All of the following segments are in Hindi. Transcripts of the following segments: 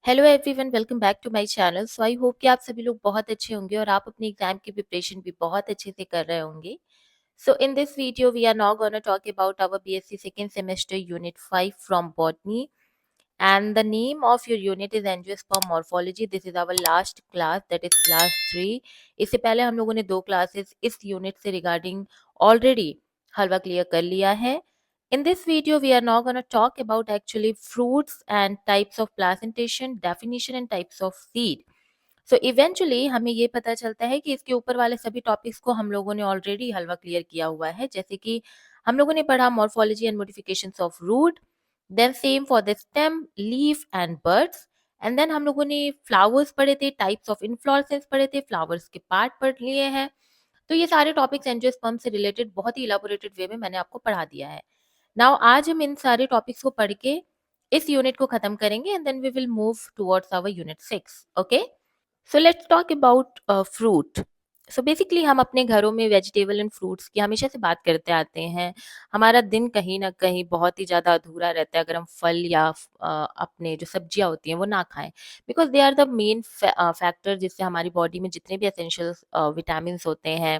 Hello everyone, welcome back to my channel. So I hope कि आप सभी लोग बहुत अच्छे होंगे और आप अपने एग्जाम की प्रिपरेशन भी बहुत अच्छे से कर रहे होंगे। So in this video we are now gonna talk about our BSc second semester unit 5 from botany, and the name of your unit is angiosperm morphology. This is our last class, that is class 3. इससे पहले हम लोगों ने दो क्लासेस इस यूनिट से रिगार्डिंग ऑलरेडी हलवा क्लियर कर लिया है. In this video we are now going to talk about actually fruits and types of placentation, definition and types of seed. So eventually हमें ये पता चलता है कि इसके ऊपर वाले सभी टॉपिक्स को हम लोगों ने ऑलरेडी हलवा क्लियर किया हुआ है, जैसे कि हम लोगों ने पढ़ा morphology and modifications of root, then same for the stem, leaf and birds, and then हम लोगों ने फ्लावर्स पढ़े थे, टाइप्स ऑफ इन्फ्लोरेसेंस पढ़े थे, फ्लावर्स के पार्ट पढ़ लिए हैं. तो ये सारे टॉपिक्स एंजियोस्पर्म से रिलेटेड बहुत ही इलाबोरेटेड वे में मैंने आपको पढ़ा दिया है. नाउ आज हम इन सारे टॉपिक्स को पढ़ के इस यूनिट को खत्म करेंगे and then we will move towards our unit 6. Okay, so let's talk about fruit. So basically हम अपने घरों में वेजिटेबल एंड फ्रूट्स की हमेशा से बात करते आते हैं. हमारा दिन कहीं ना कहीं बहुत ही ज़्यादा अधूरा रहता है अगर हम फल या अपने जो सब्जियां होती हैं वो ना खाएं, because they are the main factor जिससे हमारी बॉडी में जितने भी एसेंशियल विटामिन होते हैं,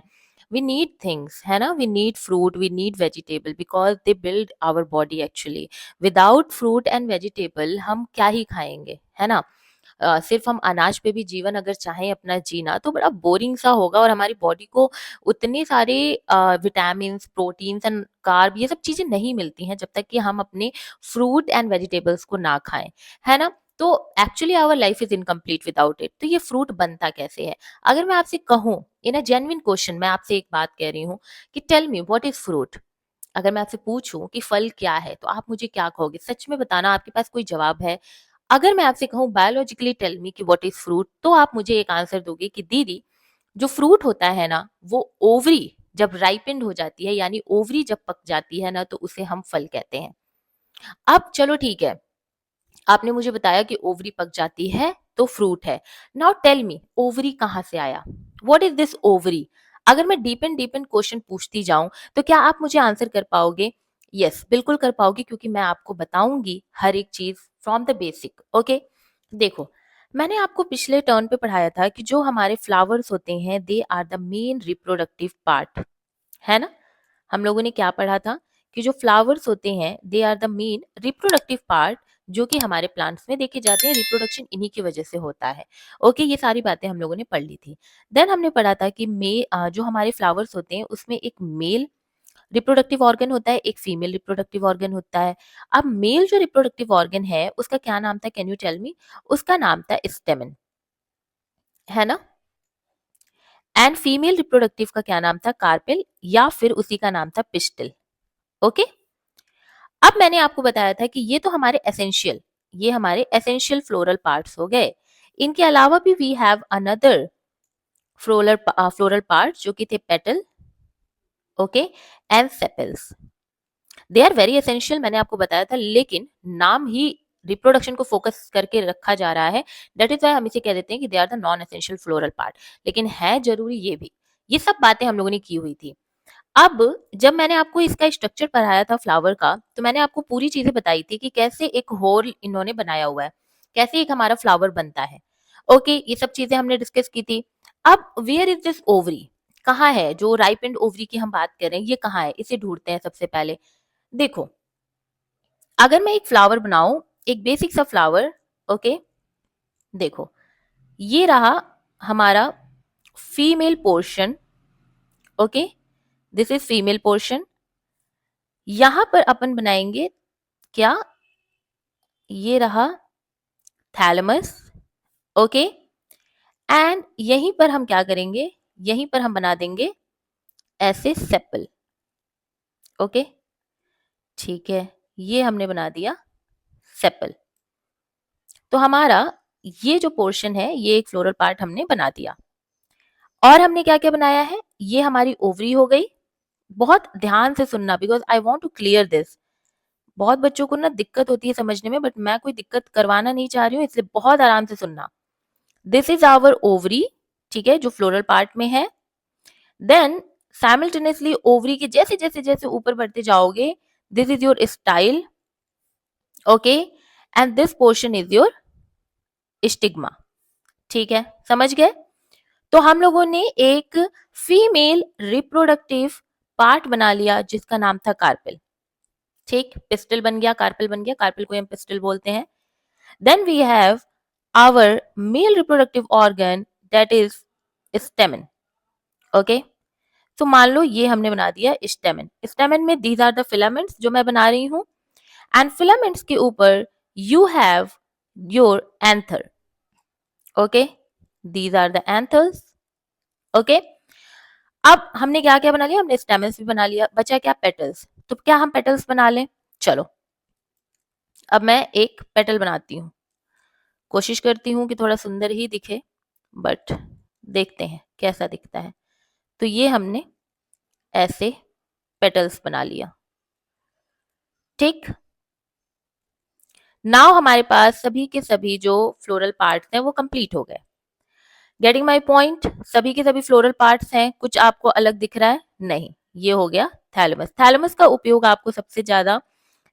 वी नीड थिंग्स, है ना. We need fruit, we need vegetable because they build our body actually. Without fruit and vegetable हम क्या ही खाएंगे, है ना. सिर्फ हम अनाज पे भी जीवन अगर चाहें अपना जीना तो बड़ा बोरिंग सा होगा और हमारी बॉडी को उतने सारे विटामिन, प्रोटीन्स एंड कार्ब ये सब चीजें नहीं मिलती हैं जब तक कि हम अपने फ्रूट एंड वेजिटेबल्स को ना खाएं, है ना. तो actually our life is incomplete without it. तो ये फ्रूट बनता कैसे है? अगर मैं आपसे कहूँ इन अ जेन्युइन क्वेश्चन, मैं आपसे एक बात कह रही हूँ कि tell me what is fruit. अगर मैं आपसे पूछूं कि फल क्या है तो आप मुझे क्या कहोगे? सच में बताना, आपके पास कोई जवाब है? अगर मैं आपसे कहूँ बायोलॉजिकली टेल मी कि व्हाट इज फ्रूट, तो आप मुझे एक आंसर दोगे कि दीदी जो फ्रूट होता है ना वो ओवरी जब राइपेंड हो जाती है, यानी ओवरी जब पक जाती है ना, तो उसे हम फल कहते हैं. अब चलो ठीक है, आपने मुझे बताया कि ओवरी पक जाती है तो फ्रूट है. नाउ टेल मी ओवरी कहाँ से आया? What is this ovary? अगर मैं डीप एंड क्वेश्चन पूछती जाऊं तो क्या आप मुझे आंसर कर पाओगे? यस, बिल्कुल कर पाओगे, क्योंकि मैं आपको बताऊंगी हर एक चीज फ्रॉम द बेसिक. ओके, देखो, मैंने आपको पिछले टर्न पे पढ़ाया था कि जो हमारे फ्लावर्स होते हैं they are the main reproductive part, है ना. हम लोगों ने क्या पढ़ा था कि जो फ्लावर्स होते हैं they are the main reproductive part, जो कि हमारे प्लांट्स में देखे जाते हैं. रिप्रोडक्शन इन्हीं की वजह से होता है. ओके, ये सारी बातें हम लोगों ने पढ़ ली थी. देन हमने पढ़ा था कि जो हमारे फ्लावर्स होते हैं उसमें एक मेल रिप्रोडक्टिव ऑर्गन होता है, एक फीमेल रिप्रोडक्टिव ऑर्गन होता है. अब मेल जो रिप्रोडक्टिव ऑर्गन है उसका क्या नाम था? Can you tell me? उसका नाम था स्टेमन, है ना. एंड फीमेल रिप्रोडक्टिव का क्या नाम था? कार्पेल, या फिर उसी का नाम था पिस्टल. ओके, अब मैंने आपको बताया था कि ये हमारे एसेंशियल फ्लोरल पार्ट्स हो गए. इनके अलावा भी we have another floral part जो कि थे petal, okay, and sepals. They are very essential, मैंने आपको बताया था, लेकिन नाम ही रिप्रोडक्शन को फोकस करके रखा जा रहा है. दैट इज वाई हम इसे कह देते हैं कि they are the non essential floral part. लेकिन है जरूरी ये भी. ये सब बातें हम लोगों ने की हुई थी. अब जब मैंने आपको इसका स्ट्रक्चर पढ़ाया था फ्लावर का, तो मैंने आपको पूरी चीजें बताई थी कि कैसे एक होल इन्होंने बनाया हुआ है, कैसे एक हमारा फ्लावर बनता है. ओके, ये सब चीजें हमने डिस्कस की थी. अब वेयर इज दिस ओवरी? कहाँ है जो राइप एंड ओवरी की हम बात कर रहे हैं? ये कहाँ है? इसे ढूंढते हैं सबसे पहले. देखो, अगर मैं एक फ्लावर बनाऊं, एक बेसिक सा फ्लावर, ओके, देखो, ये रहा हमारा female portion. Okay, this is female portion. यहां पर अपन बनाएंगे क्या? ये रहा थैलेमस. ओके, एंड यहीं पर हम क्या करेंगे? यहीं पर हम बना देंगे ऐसे सेपल. ओके, ठीक है, ये हमने बना दिया सेपल. तो हमारा ये जो पोर्शन है ये एक फ्लोरल पार्ट हमने बना दिया. और हमने क्या क्या बनाया है? ये हमारी ओवरी हो गई. बहुत ध्यान से सुनना, because I want to clear this. बहुत बच्चों को ना दिक्कत होती है समझने में, बट मैं कोई दिक्कत करवाना नहीं चाह रही हूँ, इसलिए बहुत आराम से सुनना. दिस इज आवर ओवरी, ठीक है, जो फ्लोरल पार्ट में है. देन साइमल्टेनियसली ओवरी के जैसे जैसे जैसे ऊपर बढ़ते जाओगे, this is your style. Okay, and this portion is your stigma. ठीक है, समझ गए? तो हम लोगों ने एक फीमेल रिप्रोडक्टिव पार्ट बना लिया जिसका नाम था कार्पेल। ठीक, पिस्टल बन गया, कार्पेल बन गया, कार्पेल को हम पिस्टल बोलते हैं। Then we have our male reproductive organ that is stamen. Okay, तो मान लो ये हमने बना दिया स्टेमन। स्टेमन में दीज आर द फिलामेंट्स जो मैं बना रही हूं, एंड फिलामेंट्स के ऊपर you have your anther. Okay, these are the anthers. Okay, अब हमने क्या क्या बना लिया, हमने स्टेमन्स भी बना लिया, बचा क्या, पेटल्स। तो क्या हम पेटल्स बना लें? चलो, अब मैं एक पेटल बनाती हूँ, कोशिश करती हूँ कि थोड़ा सुंदर ही दिखे, बट देखते हैं कैसा दिखता है। तो ये हमने ऐसे पेटल्स बना लिया। ठीक, नाउ हमारे पास सभी के सभी जो फ्लोरल पार्ट्स हैं वो कंप्लीट हो गए। Getting my point? सभी के सभी फ्लोरल पार्ट्स हैं, कुछ आपको अलग दिख रहा है? नहीं, ये हो गया थैलेमस। थैलेमस का उपयोग आपको सबसे ज्यादा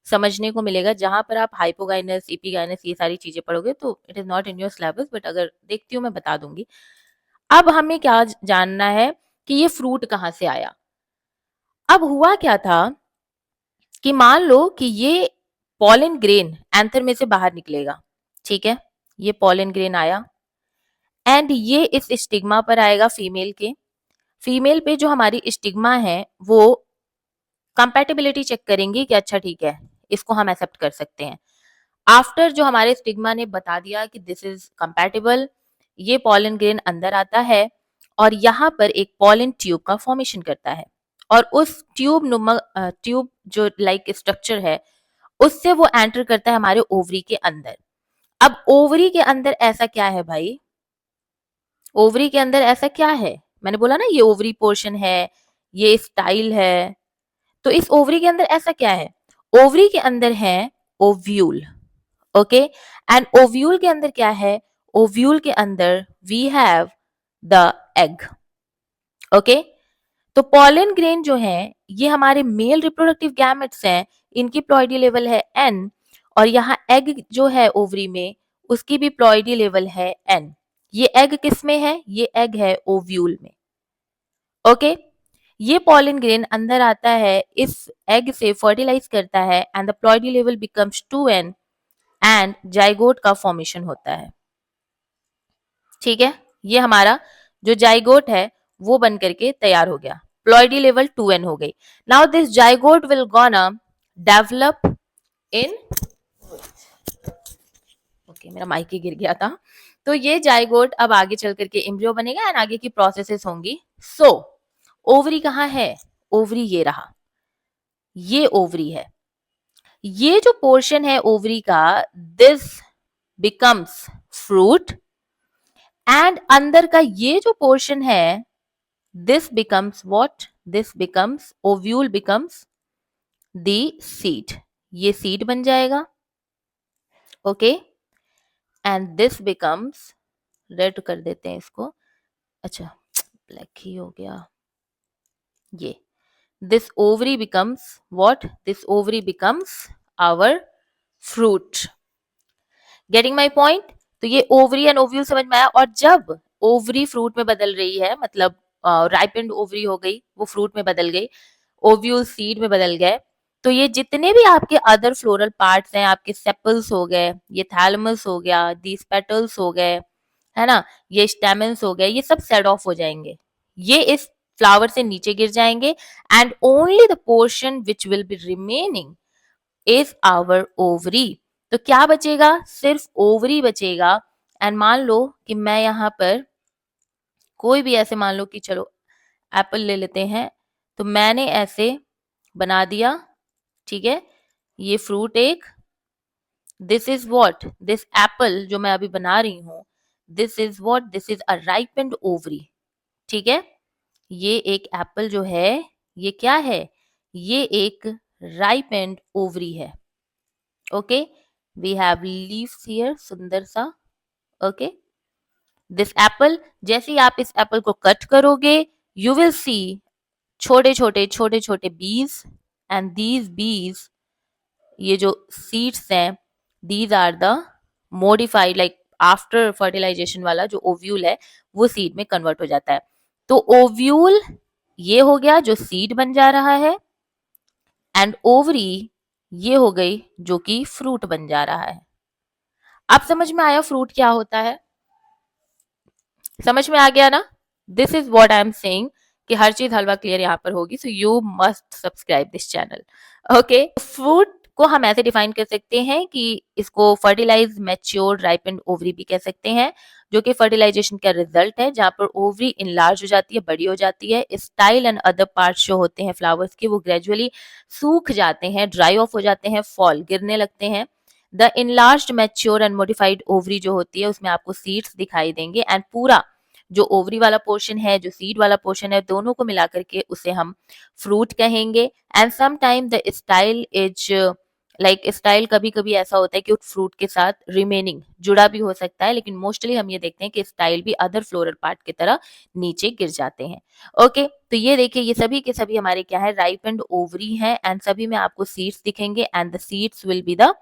समझने को मिलेगा जहां पर आप हाइपोगाइनस, इपिगाइनस ये सारी चीजें पढ़ोगे, तो it is not in your syllabus, but अगर देखती हूँ मैं बता दूंगी। अब हमें क्या जानना है कि ये फ्रूट कहाँ से आया। अब हुआ क्या था कि मान लो कि ये पॉलन ग्रेन एंथर में से बाहर निकलेगा। ठीक है, ये पॉलन ग्रेन आया एंड ये इस स्टिग्मा पर आएगा फीमेल के। फीमेल पे जो हमारी स्टिग्मा है वो कंपैटिबिलिटी चेक करेंगी कि अच्छा ठीक है, इसको हम एक्सेप्ट कर सकते हैं। आफ्टर जो हमारे स्टिग्मा ने बता दिया कि दिस इज कंपैटिबल, ये पॉलन ग्रेन अंदर आता है और यहाँ पर एक पॉलन ट्यूब का फॉर्मेशन करता है, और उस ट्यूब जो लाइक स्ट्रक्चर है उससे वो एंटर करता है हमारे ओवरी के अंदर। अब ओवरी के अंदर ऐसा क्या है भाई, ओवरी के अंदर ऐसा क्या है, मैंने बोला ना ये ओवरी पोर्शन है, ये स्टाइल है। तो इस ओवरी के अंदर ऐसा क्या है, ओवरी के अंदर है ओव्यूल। ओके, एंड ओव्यूल के अंदर क्या है, ओव्यूल के अंदर we have the egg. Okay, तो पॉलन ग्रेन जो है ये हमारे मेल रिप्रोडक्टिव गैमेट्स हैं, इनकी प्लॉइडी लेवल है n, और यहाँ एग जो है ओवरी में उसकी भी प्लॉइडी लेवल है n। ये एग किस में है, ये एग है ओव्यूल में। ओके, ये पॉलन ग्रेन अंदर आता है, इस एग से फर्टिलाइज करता है and the ploidy level becomes 2n and zygote का फॉर्मेशन होता है। ठीक है, ये हमारा जो जाइगोट है वो बन करके तैयार हो गया, प्लॉइडी लेवल 2n हो गई। Now this zygote will gonna develop in, okay मेरा माइक ही गिर गया था। तो ये जाइगोट अब आगे चल करके एम्ब्रियो बनेगा एंड आगे की प्रोसेसेस होंगी। सो ओवरी कहाँ है, ओवरी ये रहा, ये ओवरी है। ये जो पोर्शन है ओवरी का, दिस बिकम्स फ्रूट, एंड अंदर का ये जो पोर्शन है this becomes what, this becomes ovule becomes the seed, ये seed बन जाएगा। Okay, and this becomes, red कर देते हैं इसको, अच्छा ब्लैक ही हो गया, ये this ovary becomes what, this ovary becomes our fruit। Getting my point? तो ये ओवरी एंड ओव्यूल समझ में आया। और जब ओवरी फ्रूट में बदल रही है, मतलब राइपेंड ओवरी हो गई, वो फ्रूट में बदल गई, ओव्यूल सीड में बदल गए, तो ये जितने भी आपके अदर फ्लोरल पार्ट्स हैं, आपके सेपल्स हो गए, ये थैलमस हो गया, दीज पेटल्स हो गए, है ना, ये स्टेमन्स हो गए, ये सब सेड ऑफ हो जाएंगे, ये इस फ्लावर से नीचे गिर जाएंगे, and only the portion which will be remaining is our ovary. तो क्या बचेगा, सिर्फ ओवरी बचेगा। एंड मान लो कि मैं यहाँ पर कोई भी ऐसे, मान लो कि चलो एप्पल ले लेते हैं, तो मैंने ऐसे बना दिया। ठीक है, ये फ्रूट एक, this is what, this Apple जो मैं अभी बना रही हूं, this is what, this is a ripened ovary. ठीक है, ये एक एप्पल जो है ये क्या है, ये एक राइपेंड ओवरी है। Okay, we have leaves here, सुंदर सा। ओके, दिस एप्पल, जैसे ही आप इस एप्पल को कट करोगे, यू विल सी छोटे छोटे छोटे छोटे बीज, एंड दीज बीज, ये जो सीड्स हैं, these are the modified, like after fertilisation वाला जो ओव्यूल है वो सीड में कन्वर्ट हो जाता है। तो ओव्यूल ये हो गया जो सीड बन जा रहा है, एंड ओवरी ये हो गई जो कि फ्रूट बन जा रहा है। अब समझ में आया फ्रूट क्या होता है? समझ में आ गया ना? This is what I am saying कि हर चीज हलवा क्लियर यहाँ पर होगी, so you must subscribe this channel. Okay, fruit को हम ऐसे डिफाइन कर सकते हैं कि इसको फर्टिलाइज, मैच्योर, राइपेंड ओवरी भी कह सकते हैं, जो कि फर्टिलाइजेशन का रिजल्ट है, जहां पर ओवरी इनलार्ज हो जाती है, बड़ी हो जाती है। स्टाइल एंड अदर पार्ट्स जो होते हैं फ्लावर्स के वो ग्रेजुअली सूख जाते हैं, ड्राई ऑफ हो जाते हैं, फॉल गिरने लगते हैं। The enlarged, mature and modified ovary जो होती है उसमें आपको सीड्स दिखाई देंगे, एंड पूरा जो ओवरी वाला पोर्शन है, जो सीड वाला पोर्शन है, दोनों को मिला करके उसे हम फ्रूट कहेंगे। And some time the style is like style कभी कभी ऐसा होता है कि उस फ्रूट के साथ रिमेनिंग जुड़ा भी हो सकता है, लेकिन मोस्टली हम ये देखते हैं कि स्टाइल भी अदर फ्लोरल पार्ट की तरह नीचे गिर जाते हैं। ओके, तो ये देखिए ये सभी के सभी हमारे क्या है, राइप एंड ओवरी हैं, एंड सभी में आपको सीड्स दिखेंगे, and the seeds will be the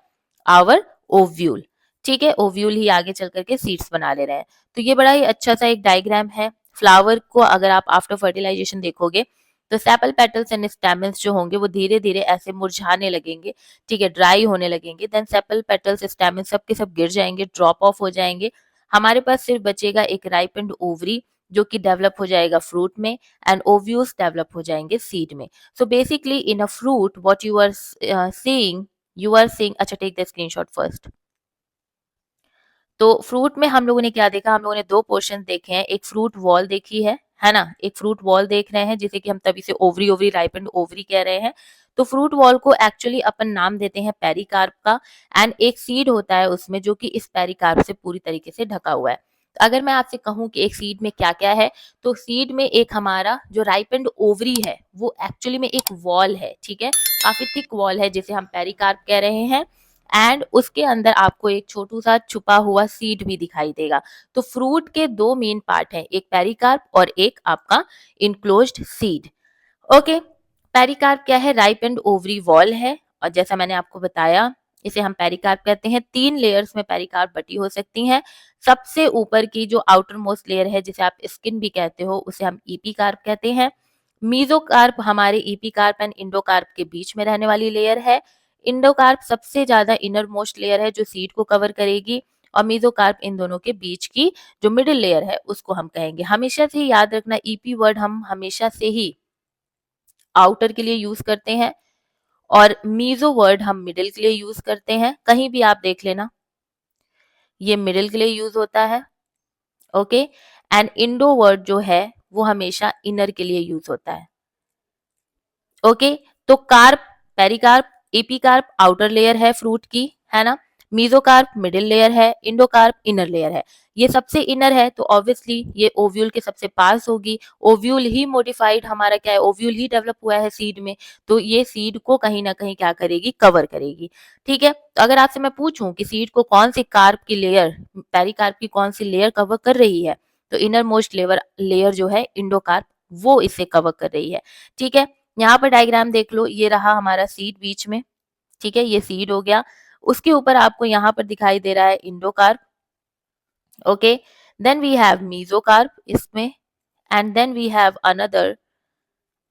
our ovule. ठीक है, ओव्यूल ही आगे चल करके सीड्स बना ले रहे हैं। तो ये बड़ा ही अच्छा सा एक डायग्राम है। फ्लावर को अगर आप आफ्टर फर्टिलाइजेशन देखोगे तो सेपल पेटल्स एंड स्टेमन्स जो होंगे वो धीरे धीरे ऐसे मुरझाने लगेंगे, ठीक है, ड्राई होने लगेंगे। देन सेपल पेटल्स, स्टेमन्स सब के सब गिर जाएंगे, ड्रॉप ऑफ हो जाएंगे। हमारे पास सिर्फ बचेगा एक राइपेंड ओवरी जो कि डेवलप हो जाएगा फ्रूट में, एंड ओव्यूल्स डेवलप हो जाएंगे सीड में। So basically in a fruit what you are seeing, you are seeing, अच्छा टेक द स्क्रीनशॉट फर्स्ट। तो फ्रूट में हम लोगों ने क्या देखा, हम लोगों ने दो पोर्शन देखे हैं, एक फ्रूट वॉल देखी है ना, एक फ्रूट वॉल देख रहे हैं जिसे कि हम तभी से ओवरी ओवरी राइपेंड ओवरी कह रहे हैं। तो फ्रूट वॉल को एक्चुअली अपन नाम देते हैं पेरिकार्प का, एंड एक सीड होता है उसमें जो कि इस पेरिकार्प से पूरी तरीके से ढका हुआ है। तो अगर मैं आपसे कहूं कि एक सीड में क्या क्या है, तो सीड में एक हमारा जो राइपेंड ओवरी है वो एक्चुअली में एक वॉल है, ठीक है, काफी थिक वॉल है जिसे हम पेरिकार्प कह रहे हैं, एंड उसके अंदर आपको एक छोटू सा छुपा हुआ सीड भी दिखाई देगा। तो फ्रूट के दो मेन पार्ट हैं, एक पेरिकार्प और एक आपका इनक्लोज्ड सीड। ओके, पेरिकार्प क्या है, राइप एंड ओवरी वॉल है, और जैसा मैंने आपको बताया इसे हम पेरिकार्प कहते हैं। 3 लेयर्स में पेरिकार्प बटी हो सकती हैं। सबसे ऊपर की जो आउटर मोस्ट लेयर है जिसे आप स्किन भी कहते हो उसे हम ईपीकार्प कहते हैं। मीजोकार्प हमारे ईपीकार्प एंड इंडोकार्प के बीच में रहने वाली लेयर है। इंडोकार्प सबसे ज्यादा इनर मोस्ट लेयर है जो सीड को कवर करेगी, और मीजोकार्प इन दोनों के बीच की जो मिडिल लेयर है उसको हम कहेंगे। हमेशा से याद रखना, ईपी वर्ड हम हमेशा से ही आउटर के लिए यूज करते हैं, और मीजो वर्ड हम मिडिल के लिए यूज करते हैं। कहीं भी आप देख लेना ये मिडिल के लिए यूज होता है। ओके, एंड इंडो वर्ड जो है वो हमेशा इनर के लिए यूज होता है। ओके, तो carp, pericarp, epicarp outer layer है फ्रूट की, है ना, मीजोकार्प मिडिल लेयर है, इंडोकार्प इनर लेयर है। ये सबसे इनर है तो ऑब्वियसली ये ओव्यूल के सबसे पास होगी। ओव्यूल ही मोडिफाइड हमारा क्या है, ओव्यूल ही डेवलप हुआ है सीड में, तो ये सीड को कहीं ना कहीं क्या करेगी, कवर करेगी। ठीक है, तो अगर आपसे मैं पूछूं कि सीड को कौन सी कार्प की लेयर, पेरिकार्प की कौन सी लेयर कवर कर रही है, तो इनर मोस्ट लेयर जो है इंडोकार्प वो इसे कवर कर रही है। ठीक है, यहाँ पर डायग्राम देख लो, ये रहा हमारा सीड बीच में, ठीक है, ये सीड हो गया। उसके ऊपर आपको यहाँ पर दिखाई दे रहा है endocarp. Okay, then we have mesocarp इसमें, and then we have another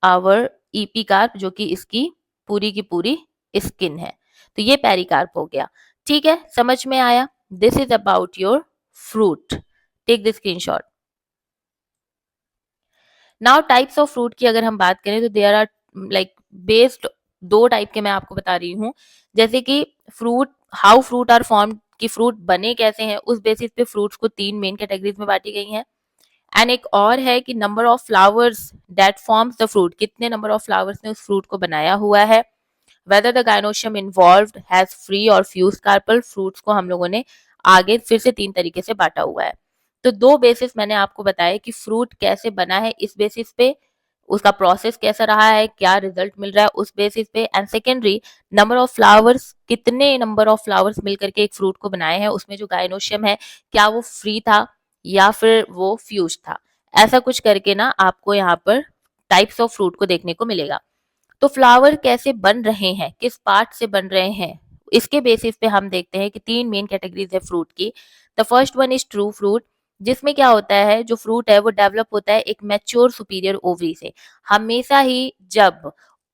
our epicarp जो कि इसकी पूरी की पूरी स्किन है। तो ये पेरिकार्प हो गया। ठीक है, समझ में आया? This is about your fruit. Take the screenshot. Now types of fruit की अगर हम बात करें तो देयर आर लाइक बेस्ड, दो टाइप के मैं आपको बता रही हूँ। जैसे कि fruit, how fruit are form, कि फ्रूट बने कैसे हैं, उस बेसिस पे फ्रूट्स को 3 मेन कैटेगरीज में बांटी गई हैं। एंड एक और है कि number of flowers that forms the fruit, कितने नंबर ऑफ फ्लावर्स ने उस फ्रूट को बनाया हुआ है। Whether the gynoecium involved has free और फ्यूज कार्पल, फ्रूट्स को हम लोगों ने आगे फिर से 3 तरीके से बांटा हुआ है। तो 2 बेसिस मैंने आपको बताया कि फ्रूट कैसे बना है, इस बेसिस पे उसका प्रोसेस कैसा रहा है, क्या रिजल्ट मिल रहा है उस बेसिस पे। And secondary number of flowers, कितने नंबर ऑफ फ्लावर्स मिलकर के एक फ्रूट को बनाए हैं, उसमें जो गायनोशियम है क्या वो फ्री था या फिर वो फ्यूज था। ऐसा कुछ करके ना आपको यहाँ पर टाइप्स ऑफ फ्रूट को देखने को मिलेगा। तो फ्लावर कैसे बन रहे हैं, किस पार्ट से बन रहे हैं, इसके बेसिस पे हम देखते हैं कि 3 मेन कैटेगरीज है फ्रूट की। The first one is true fruit, जिसमें क्या होता है, जो फ्रूट है वो डेवलप होता है एक मैच्योर सुपीरियर ओवरी से। हमेशा ही जब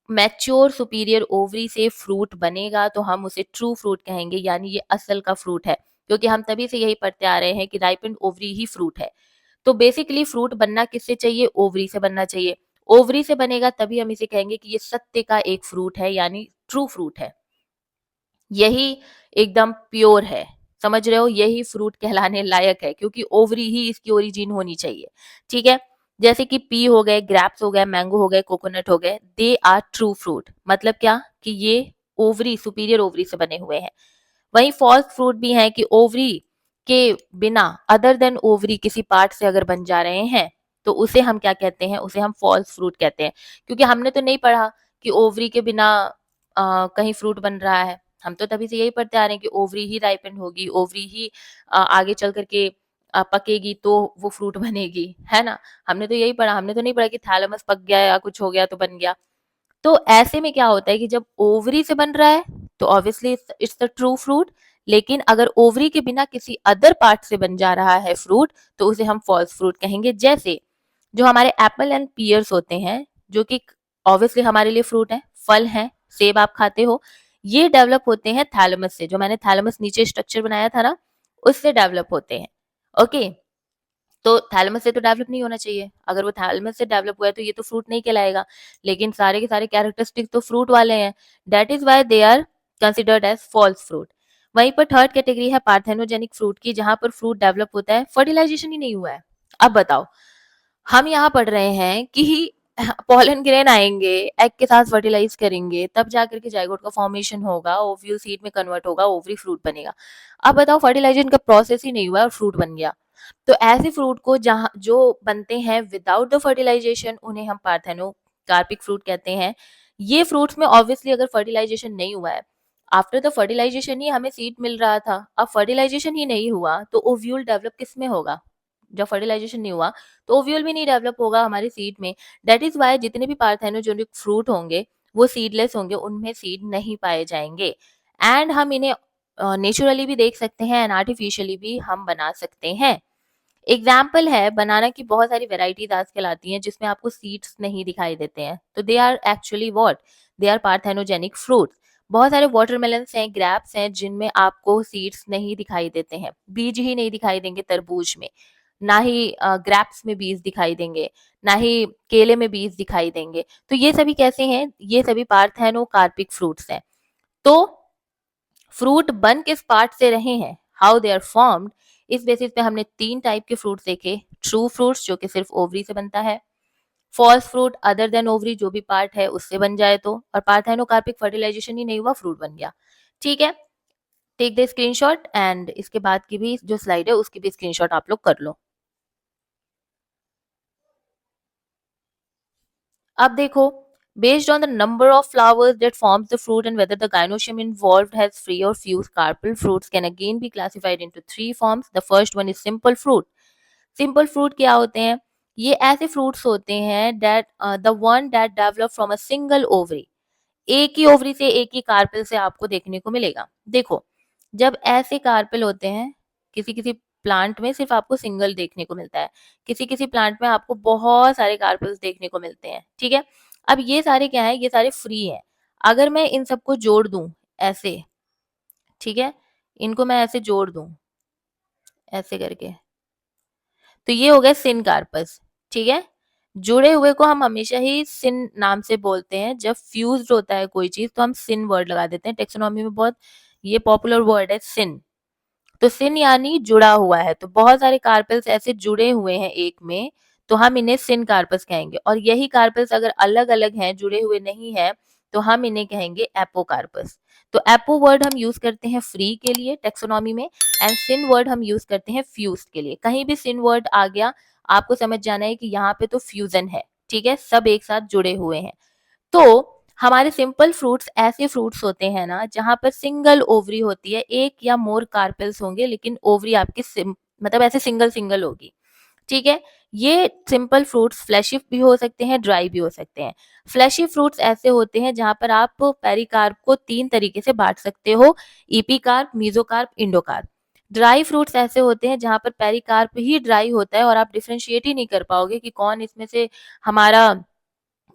मैच्योर सुपीरियर ओवरी से फ्रूट बनेगा तो हम उसे ट्रू फ्रूट कहेंगे, यानी ये असल का फ्रूट है, क्योंकि हम तभी से यही पढ़ते आ रहे हैं कि राइपेंड ओवरी ही फ्रूट है। तो बेसिकली फ्रूट बनना किससे चाहिए, ओवरी से बनना चाहिए। ओवरी से बनेगा तभी हम इसे कहेंगे कि ये सत्य का एक फ्रूट है, यानी ट्रू फ्रूट है। यही एकदम प्योर है, समझ रहे हो, यही फ्रूट कहलाने लायक है, क्योंकि ओवरी ही इसकी ओरिजिन होनी चाहिए। ठीक है, जैसे कि पी हो गए, ग्रैप्स हो गए, मैंगो हो गए, कोकोनट हो गए, दे आर ट्रू फ्रूट। मतलब क्या कि ये ओवरी, सुपीरियर ओवरी से बने हुए हैं। वहीं फॉल्स फ्रूट भी हैं कि ओवरी के बिना, अदर देन ओवरी किसी पार्ट से अगर बन जा रहे हैं तो उसे हम क्या कहते हैं, उसे हम फॉल्स फ्रूट कहते हैं। क्योंकि हमने तो नहीं पढ़ा कि ओवरी के बिना कहीं फ्रूट बन रहा है। हम तो तभी से यही पढ़ते आ रहे हैं कि ओवरी ही राइपेंड होगी, ओवरी ही आगे चल करके पकेगी तो वो फ्रूट बनेगी, है ना। हमने तो यही पढ़ा, हमने तो नहीं पढ़ा कि थैलेमस पक गया या कुछ हो गया तो बन गया। तो ऐसे में क्या होता है कि जब ओवरी से बन रहा है तो obviously it's the true fruit, लेकिन अगर ओवरी के बिना किसी अदर पार्ट से बन जा रहा है फ्रूट तो उसे हम फॉल्स फ्रूट कहेंगे। जैसे जो हमारे एप्पल एंड पियर्स होते हैं, जो कि ऑब्वियसली हमारे लिए फ्रूट है, फल है, सेब आप खाते हो, ये डेवलप होते हैं थैलेमस से। जो मैंने थैलेमस नीचे स्ट्रक्चर बनाया था ना, उससे डेवलप होते हैं। ओके, तो थैलेमस से तो डेवलप नहीं होना चाहिए। अगर वो थैलेमस से डेवलप हुआ है तो ये तो फ्रूट नहीं कहलाएगा, लेकिन सारे के सारे कैरेक्टरिस्टिक तो फ्रूट वाले हैं। That is why they are considered as false fruit. वहीं पर थर्ड कैटेगरी है पार्थेनोजेनिक फ्रूट की, जहां पर फ्रूट डेवलप होता है, फर्टिलाइजेशन ही नहीं हुआ है। अब बताओ, हम यहाँ पढ़ रहे हैं कि पॉलन ग्रेन आएंगे, एग के साथ फर्टिलाइज करेंगे, तब जाकर के जाइगोट का फॉर्मेशन होगा, ओव्यूल सीड में कन्वर्ट होगा, ओवरी फ्रूट बनेगा। अब बताओ, फर्टिलाइजेशन का प्रोसेस ही नहीं हुआ और फ्रूट बन गया। तो ऐसे फ्रूट को जहाँ जो बनते हैं विदाउट द फर्टिलाइजेशन, उन्हें हम पार्थेनो कार्पिक फ्रूट कहते हैं। ये फ्रूट्स में ऑब्वियसली अगर फर्टिलाइजेशन नहीं हुआ है, आफ्टर द फर्टिलाइजेशन ही हमें सीड मिल रहा था, अब फर्टिलाइजेशन ही नहीं हुआ तो ओव्यूल डेवलप किस में होगा। जब फर्टिलाइजेशन नहीं हुआ तो ओव्यूल भी नहीं डेवलप होगा हमारे सीड में। दैट इज वाई जितने भी पार्थेनोजेनिक फ्रूट होंगे वो सीडलेस होंगे, उनमें सीड नहीं पाए जाएंगे। एंड हम इन्हें नेचुरली भी देख सकते हैं एंड आर्टिफिशियली भी हम बना सकते हैं। एग्जाम्पल है, बनाना की बहुत सारी वेराइटीज आजकल आती हैं जिसमें आपको सीड्स नहीं दिखाई देते हैं, तो they are actually what, they are parthenogenic fruits. बहुत सारे वाटरमेलन्स हैं, ग्रैप्स हैं, जिनमें आपको सीड्स नहीं दिखाई देते हैं, बीज ही नहीं दिखाई देंगे तरबूज में, ना ही ग्रैप्स में बीज दिखाई देंगे, ना ही केले में बीज दिखाई देंगे। तो ये सभी कैसे हैं, ये सभी पार्थेनो कार्पिक फ्रूट्स हैं। तो फ्रूट बन किस पार्ट से रहे हैं, हाउ दे आर फॉर्म्ड, इस बेसिस पे हमने 3 टाइप के फ्रूट्स देखे। ट्रू फ्रूट्स जो कि सिर्फ ओवरी से बनता है, false fruit other than ovary जो भी पार्ट है उससे बन जाए तो, और पार्थेनोकार्पिक फर्टिलाइजेशन ही नहीं हुआ फ्रूट बन गया। ठीक है, टेक द स्क्रीनशॉट एंड इसके बाद की भी जो स्लाइड है उसकी भी स्क्रीनशॉट आप लोग कर लो। अब देखो, based on the number of flowers that forms the fruit and whether the gynoecium involved has free or fused carpel, fruits can again be classified into 3 forms. The first one is simple fruit. Simple fruit क्या होते हैं, ये ऐसे फ्रूट्स होते हैं that the one that develop from a single ovary, एक ही ओवरी से, एक ही कार्पेल से आपको देखने को मिलेगा। देखो, जब ऐसे कार्पेल होते हैं, किसी किसी प्लांट में सिर्फ आपको सिंगल देखने को मिलता है, किसी किसी प्लांट में आपको बहुत सारे कार्पेल्स देखने को मिलते हैं। ठीक है, अब ये सारे क्या है, ये सारे फ्री है। अगर मैं इन सबको जोड़ दूं ऐसे, ठीक है, इनको मैं ऐसे जोड़ दूं ऐसे करके, तो ये हो गया सिन कार्पस। ठीक है, जुड़े हुए को हम हमेशा ही सिन नाम से बोलते हैं। जब फ्यूज्ड होता है कोई चीज तो हम सिन वर्ड लगा देते हैं, टेक्सोनॉमी में बहुत ये पॉपुलर वर्ड है सिन। तो सिन यानी जुड़ा हुआ है, तो बहुत सारे कार्पेल्स ऐसे जुड़े हुए हैं एक में, तो हम इन्हें सिन कार्पस कहेंगे। और यही कार्पेल्स अगर अलग अलग हैं, जुड़े हुए नहीं है, तो हम इन्हें कहेंगे एपोकार्पस। तो एपो वर्ड हम यूज करते हैं फ्री के लिए टेक्सोनॉमी में, एंड सिन वर्ड हम यूज करते हैं फ्यूज के लिए। कहीं भी सिन वर्ड आ गया, आपको समझ जाना है कि यहाँ पे तो फ्यूजन है। ठीक है, सब एक साथ जुड़े हुए हैं। तो हमारे सिंपल फ्रूट्स ऐसे फ्रूट्स होते हैं ना जहां पर सिंगल ओवरी होती है, एक या मोर कार्पेल्स होंगे, लेकिन ओवरी आपकी मतलब ऐसे सिंगल सिंगल होगी। ठीक है। ये सिंपल फ्रूट्स फ्लैशी भी हो सकते हैं, ड्राई भी हो सकते हैं। फ्लैशी फ्रूट्स ऐसे होते हैं जहां पर आप पेरिकार्प को 3 तरीके से बांट सकते हो, epicarp, mesocarp, endocarp. Dry fruits ऐसे होते हैं जहां पर पेरिकार्प ही ड्राई होता है और आप डिफरेंशिएट ही नहीं कर पाओगे कि कौन इसमें से हमारा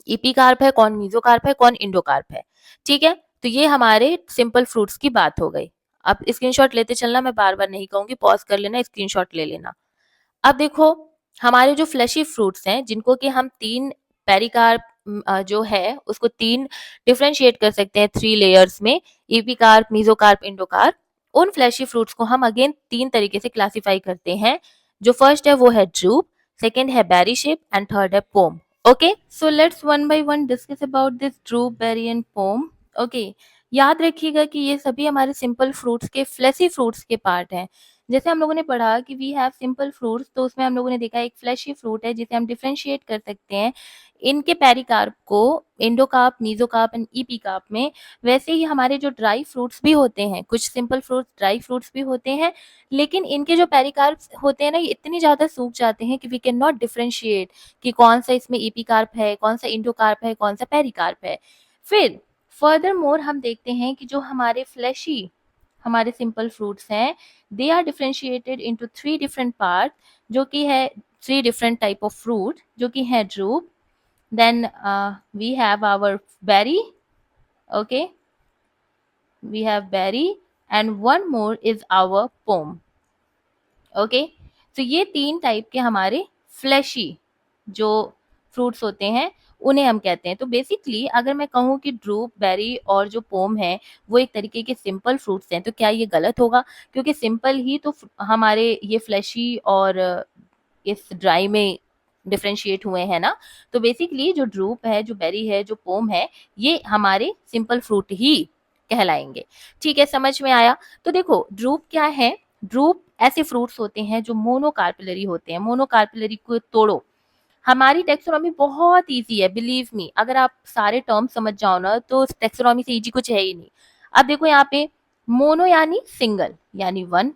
इपिकार्प है, कौन मेसोकार्प है, कौन इंडोकार्प है। ठीक है, तो ये हमारे सिंपल फ्रूट्स की बात हो गई। अब स्क्रीनशॉट लेते चलना, मैं बार बार नहीं कहूंगी, पॉज कर लेना, स्क्रीनशॉट ले लेना। अब देखो, हमारे जो फ्लैशी फ्रूट्स हैं जिनको कि हम 3 पेरिकार्प जो है उसको 3 डिफरेंशिएट कर सकते हैं 3 लेयर्स में, एपिकार्प, मेसोकार्प, इंडोकार्प। उन फ्लैशी फ्रूट्स को हम अगेन 3 तरीके से क्लासिफाई करते हैं। जो फर्स्ट है वो है ड्रूप, सेकंड है बेरी शेप एंड थर्ड है pome. Okay, so let's one by one discuss about this drupe, berry and pome. Okay, याद रखिएगा कि ये सभी हमारे सिंपल फ्रूट्स के फ्लैशी फ्रूट्स के पार्ट हैं। जैसे हम लोगों ने पढ़ा कि वी हैव सिंपल फ्रूट्स, तो उसमें हम लोगों ने देखा एक फ्लैशी फ्रूट है जिसे हम डिफरेंशिएट कर सकते हैं इनके पेरिकार्प को इंडोकार्प, मेसोकार्प एंड इपिकार्प में। वैसे ही हमारे जो ड्राई फ्रूट्स भी होते हैं, कुछ सिंपल फ्रूट्स ड्राई फ्रूट्स भी होते हैं, लेकिन इनके जो पेरिकार्प होते हैं ना, ये इतनी ज्यादा सूख जाते हैं कि वी कैन नॉट डिफरेंशिएट कि कौन सा इसमें इपिकार्प है, कौन सा इंडोकार्प है, कौन सा पेरिकार्प है। फिर फर्दर मोर हम देखते हैं कि जो हमारे फ्लैशी हमारे सिंपल फ्रूट्स हैं, they are differentiated into 3 different part, जो कि है 3 डिफरेंट टाइप ऑफ फ्रूट, जो कि है drupe, then we have our berry, okay, we have berry and one more is our pome. Okay, तो ये 3 टाइप के हमारे फ्लैशी जो फ्रूट्स होते हैं उन्हें हम कहते हैं। तो बेसिकली अगर मैं कहूँ कि ड्रूप, बेरी और जो पोम है वो एक तरीके के सिंपल फ्रूट्स हैं, तो क्या ये गलत होगा? क्योंकि सिंपल ही तो हमारे ये फ्लैशी और इस ड्राई में डिफरेंशिएट हुए हैं ना। तो बेसिकली जो ड्रूप है, जो बेरी है, जो पोम है, ये हमारे सिंपल फ्रूट ही कहलाएंगे। ठीक है, समझ में आया? तो देखो, ड्रूप क्या है? ड्रूप ऐसे फ्रूट्स होते हैं जो मोनोकार्पिलरी होते हैं। मोनोकार्पिलरी को तोड़ो, हमारी टेक्सोनॉमी बहुत इजी है, बिलीव मी। अगर आप सारे टर्म समझ जाओ ना तो टेक्सोनॉमी से इजी कुछ है ही नहीं। अब देखो यहाँ पे, मोनो यानी सिंगल, यानी वन।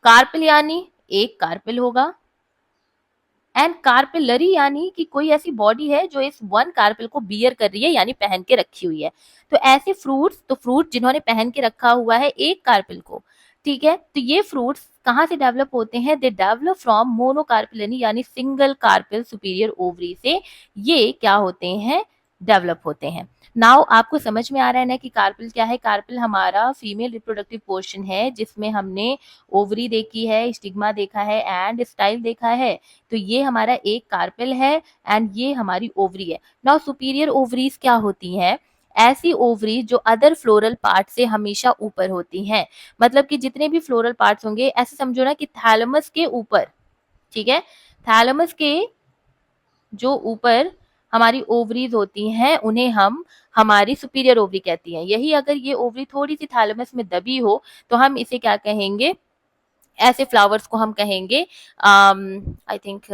कार्पिल यानी एक कार्पिल होगा। एंड कार्पिलरी यानी कि कोई ऐसी बॉडी है जो इस वन कार्पिल को बियर कर रही है, यानी पहन के रखी हुई है। तो ऐसे फ्रूट्स, तो फ्रूट जिन्होंने पहन के रखा हुआ है एक कार्पिल को, ठीक है, तो ये फ्रूट्स कहाँ से डेवलप होते हैं? दे डेवलप फ्रॉम मोनोकार्पिलनी यानी सिंगल कार्पिल सुपीरियर ओवरी से ये क्या होते हैं? डेवलप होते हैं। नाउ आपको समझ में आ रहा है ना कि कार्पिल क्या है? कार्पिल हमारा फीमेल रिप्रोडक्टिव पोर्शन है जिसमें हमने ओवरी देखी है, स्टिग्मा देखा है एंड स्टाइल देखा है। तो ये हमारा एक कार्पेल है एंड ये हमारी ओवरी है। नाउ सुपीरियर ओवरीज क्या होती हैं? ऐसी ओवरी जो अदर फ्लोरल पार्ट से हमेशा ऊपर होती हैं। मतलब कि जितने भी फ्लोरल पार्ट्स होंगे, ऐसे समझो ना कि थैलेमस के ऊपर, ठीक है, थैलेमस के जो ऊपर हमारी ओवरीज होती हैं उन्हें हम हमारी सुपीरियर ओवरी कहती हैं। यही अगर ये ओवरी थोड़ी सी थैलेमस में दबी हो तो हम इसे क्या कहेंगे? ऐसे फ्लावर्स को हम कहेंगे आई थिंक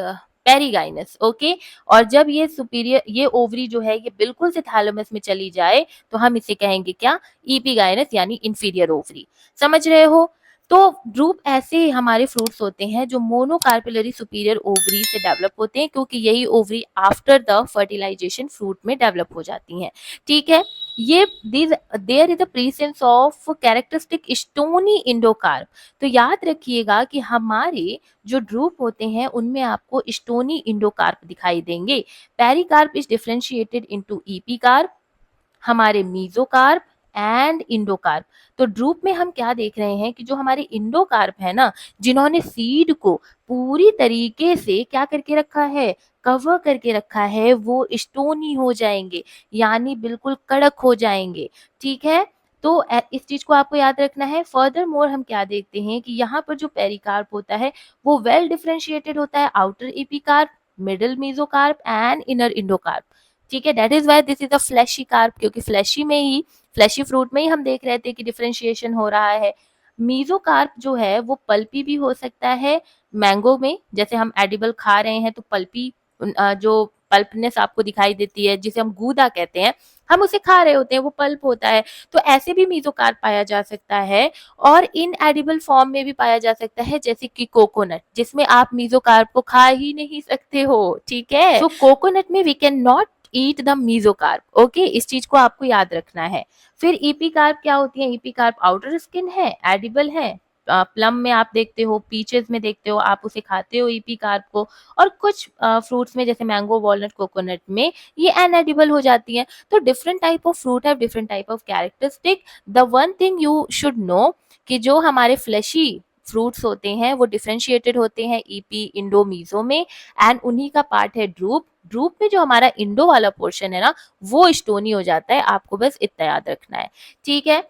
पेरीगाइनस। ओके, और जब ये सुपीरियर, ये ओवरी जो है ये बिल्कुल से थैलेमस में चली जाए तो हम इसे कहेंगे क्या? ईपीगाइनस यानी इंफीरियर ओवरी। समझ रहे हो? तो ड्रूप ऐसे हमारे फ्रूट्स होते हैं जो मोनोकार्पिलरी सुपीरियर ओवरी से डेवलप होते हैं, क्योंकि यही ovary after the fertilization fruit में डेवलप हो जाती हैं। ठीक है, ये there is the presence of characteristic stony endocarp. तो याद रखिएगा कि हमारे जो ड्रूप होते हैं उनमें आपको स्टोनी इंडोकार्प दिखाई देंगे। पेरिकार्प इज डिफरेंशिएटेड इनटू ईपीकार्प, हमारे मीजोकार्प एंड इंडोकार्प। तो ड्रूप में हम क्या देख रहे हैं कि जो हमारे इंडोकार्प है ना, जिन्होंने सीड को पूरी तरीके से क्या करके रखा है? कवर करके रखा है, वो स्टोनी हो जाएंगे, यानी बिल्कुल कड़क हो जाएंगे। ठीक है, तो इस चीज को आपको याद रखना है। फर्दर मोर हम क्या देखते हैं कि यहाँ पर जो पेरिकार्प होता है वो वेल डिफरेंशिएटेड होता है, outer epicarp, middle mesocarp and inner endocarp. ठीक है, that is why this is a fleshy carp, क्योंकि फ्लैशी में ही, फ्लैशी फ्रूट में ही हम देख रहे थे कि डिफरेंशिएशन हो रहा है। मीजोकार्प जो है वो पल्पी भी हो सकता है। मैंगो में जैसे हम एडिबल खा रहे हैं तो पल्पी जो पल्पनेस आपको दिखाई देती है, जिसे हम गूदा कहते हैं, हम उसे खा रहे होते हैं, वो पल्प होता है। तो ऐसे भी मेसोकार्प पाया जा सकता है, और इन एडिबल फॉर्म में भी पाया जा सकता है, जैसे कि कोकोनट, जिसमें आप मेसोकार्प को खा ही नहीं सकते हो, ठीक है। सो कोकोनट में we can not eat the mesocarp, okay, इस चीज को आपको याद रखना है। फिर ईपीकार्प क्या होती है? ईपीकार्प आउटर स्किन है, एडिबल है। प्लम में आप देखते हो, पीचेस में देखते हो, आप उसे खाते हो ईपीकार्प को। और कुछ फ्रूट्स में जैसे मैंगो, वॉलनट, कोकोनट में ये अनएडिबल हो जाती है। तो different type of fruit have different type of characteristic. The one thing you should know कि जो हमारे फ्लैशी फ्रूट्स होते हैं वो डिफरेंशिएटेड होते हैं ईपी, इंडो, मीजो में, एंड उन्हीं का पार्ट है ड्रूप। ड्रूप में जो हमारा इंडो वाला पोर्शन है ना, वो स्टोनी हो जाता है, आपको बस इतना याद रखना है, ठीक है।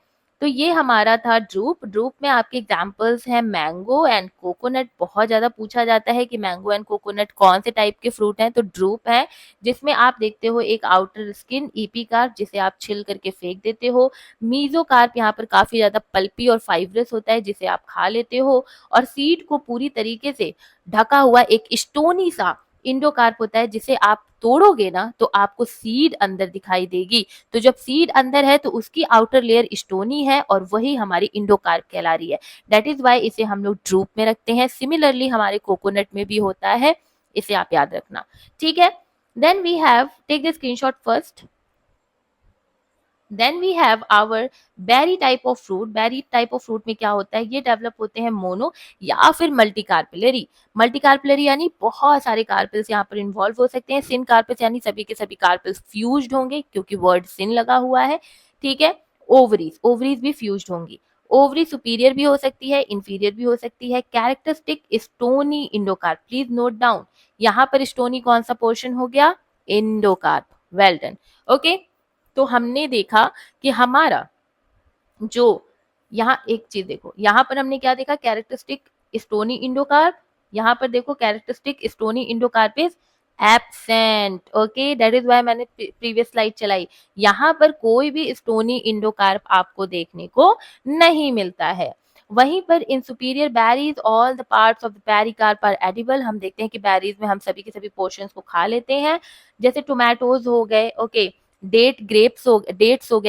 तो ये हमारा था ड्रूप। ड्रूप में आपके एग्जांपल्स हैं मैंगो एंड कोकोनट। बहुत ज्यादा पूछा जाता है कि मैंगो एंड कोकोनट कौन से टाइप के फ्रूट हैं, तो ड्रूप है, जिसमें आप देखते हो एक आउटर स्किन ईपीकार्प, जिसे आप छिल करके फेंक देते हो। मीजोकार्प यहाँ पर काफी ज्यादा पल्पी और फाइब्रस होता है, जिसे आप खा लेते हो। और सीड को पूरी तरीके से ढका हुआ एक स्टोनी सा इंडोकार्प होता है, जिसे आप तोड़ोगे ना तो आपको सीड अंदर दिखाई देगी। तो जब सीड अंदर है तो उसकी आउटर लेयर स्टोनी है, और वही हमारी इंडोकार्प कहला रही है। दैट इज वाई इसे हम लोग ड्रूप में रखते हैं। सिमिलरली हमारे कोकोनट में भी होता है, इसे आप याद रखना, ठीक है। Then we have, take the screenshot first. Then we have our berry type of fruit. Berry type of fruit में क्या होता है? ये डेवलप होते हैं मोनो या फिर मल्टी कार्पिलरी। मल्टी कार्पिलरी यानी बहुत सारे कार्पिल्स यहाँ पर इन्वॉल्व हो सकते हैं। सिन कार्पिल्स यानी सभी के सभी कार्पिल्स फ्यूज्ड होंगे, क्योंकि वर्ड सिन लगा हुआ है, ठीक है। ओवरीज, ओवरीज भी फ्यूज्ड होंगी। ओवरी सुपीरियर भी हो सकती है, इंफीरियर भी हो सकती है। Characteristic stony endocarp, please note down, यहाँ पर स्टोनी कौन सा पोर्शन हो गया? इंडोकार्प। Well done, okay. तो हमने देखा कि हमारा जो, यहाँ एक चीज देखो, यहाँ पर हमने क्या देखा? Characteristic stony endocarp. यहाँ पर देखो characteristic stony endocarp is absent, okay, that is why मैंने प्रीवियस स्लाइड चलाई। यहाँ पर कोई भी स्टोनी इंडोकार्प आपको देखने को नहीं मिलता है। वहीं पर in superior berries all the parts of the pericarp are edible. हम देखते हैं कि बेरीज में हम सभी के सभी पोर्शंस को खा लेते हैं, जैसे टोमेटोज हो गए, ओके, डेट्स हो गए,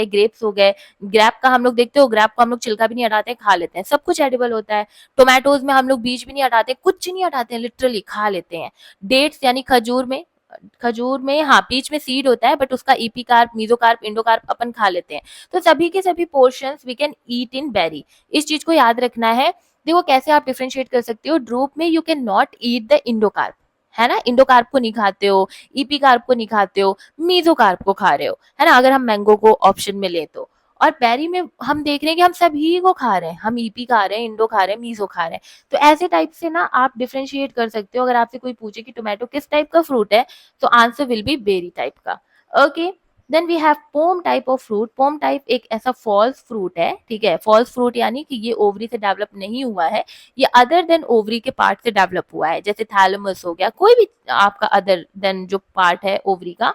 ग्रेप्स हो गए। ग्रेप का हम लोग देखते हो, ग्रेप को हम लोग छिलका भी नहीं हटाते, खा लेते हैं, सब कुछ एडिबल होता है। टोमेटोज में हम लोग बीज भी नहीं हटाते, कुछ नहीं हटाते, लिटरली खा लेते हैं। डेट्स यानी खजूर में हाँ, बीच में सीड होता है, बट उसका ईपीकार्प, मीजोकार्प, इंडोकार्प अपन खा लेते हैं। तो सभी के सभी portions we can eat in berry, इस चीज को याद रखना है। देखो कैसे आप डिफरेंशिएट कर सकते हो। ड्रूप में you can not eat the endocarp, है ना, इंडोकार्प को नहीं खाते हो, ईपीकार्प को नहीं खाते हो, मीजोकार्प को खा रहे हो, है ना, अगर हम मैंगो को ऑप्शन में ले तो। और बेरी में हम देख रहे हैं कि हम सभी को खा रहे हैं, हम ईपी खा रहे हैं, इंडो खा रहे हैं, मीजो खा रहे हैं। तो ऐसे टाइप से ना आप डिफरेंशिएट कर सकते हो। अगर आपसे कोई पूछे कि टोमेटो किस टाइप का फ्रूट है, तो answer will be berry type का, okay. Then we have pome type of fruit. Pome type एक ऐसा फॉल्स फ्रूट है, ठीक है। फॉल्स फ्रूट यानी कि ये ओवरी से डेवलप नहीं हुआ है, ये अदर देन ओवरी के पार्ट से डेवलप हुआ है, जैसे थैलेमस हो गया, कोई भी आपका अदर देन जो पार्ट है ओवरी का,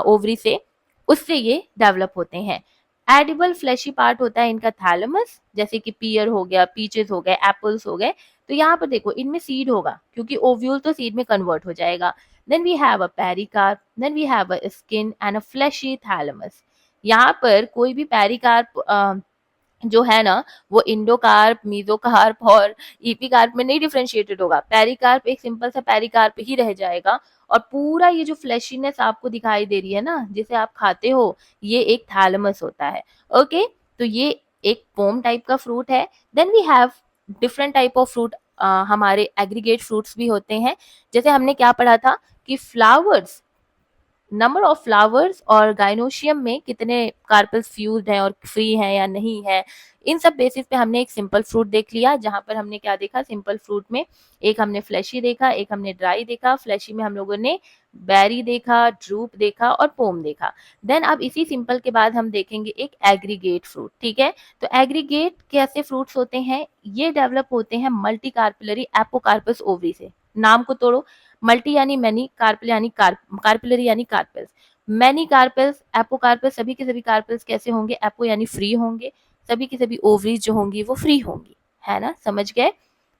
ओवरी से, उससे ये डेवलप होते हैं। एडिबल फ्लैशी पार्ट होता है इनका थैलेमस, जैसे कि पियर हो गया, पीचेस हो गए, एप्पल्स हो गए। तो यहाँ पर देखो इनमें सीड होगा, क्योंकि ओव्यूल तो सीड में कन्वर्ट हो जाएगा। Then we have a pericarp, then we have a skin and a fleshy thalamus. यहाँ पर कोई भी पेरिकार्प जो है ना, वो इंडोकार्प, मीजोकार्प और ईपीकार्प में नहीं डिफरेंशिएटेड होगा। पेरिकार्प एक सिंपल सा पेरिकार्प ही रह जाएगा, और पूरा ये जो फ्लैशीनेस आपको दिखाई दे रही है ना, जिसे आप खाते हो, ये एक थैलेमस होता है, ओके। तो ये एक पोम टाइप का फ्रूट है। Then we have different type of fruit, हमारे एग्रीगेट फ्रूट्स भी होते हैं। जैसे हमने क्या पढ़ा था कि फ्लावर्स, नंबर ऑफ फ्लावर्स और गाइनोशियम में कितने कार्पल्स फ्यूज्ड हैं और फ्री हैं या नहीं है, इन सब बेसिस पे हमने एक सिंपल फ्रूट देख लिया, जहां पर हमने क्या देखा? सिंपल फ्रूट में एक हमने फ्लैशी देखा, एक हमने ड्राई देखा। फ्लैशी में हम लोगों ने बेरी देखा, ड्रूप देखा और पोम देखा। देन अब इसी सिंपल के बाद हम देखेंगे एक एग्रीगेट फ्रूट, ठीक है। तो एग्रीगेट कैसे फ्रूट्स होते हैं? ये डेवलप होते हैं मल्टी कार्पिलरी एपोकार्पस ओवरी से। नाम को तोड़ो, मल्टी यानी मैनी, कार्पिल यानी कार्पिलरी यानी कार्पेल्स। मैनी कार्पेल्स, एपोकार्पस, सभी के सभी कार्पेल्स कैसे होंगे? एपो यानी फ्री होंगे, सभी की सभी ओवरीज जो होंगी वो फ्री होंगी, है ना, समझ गए।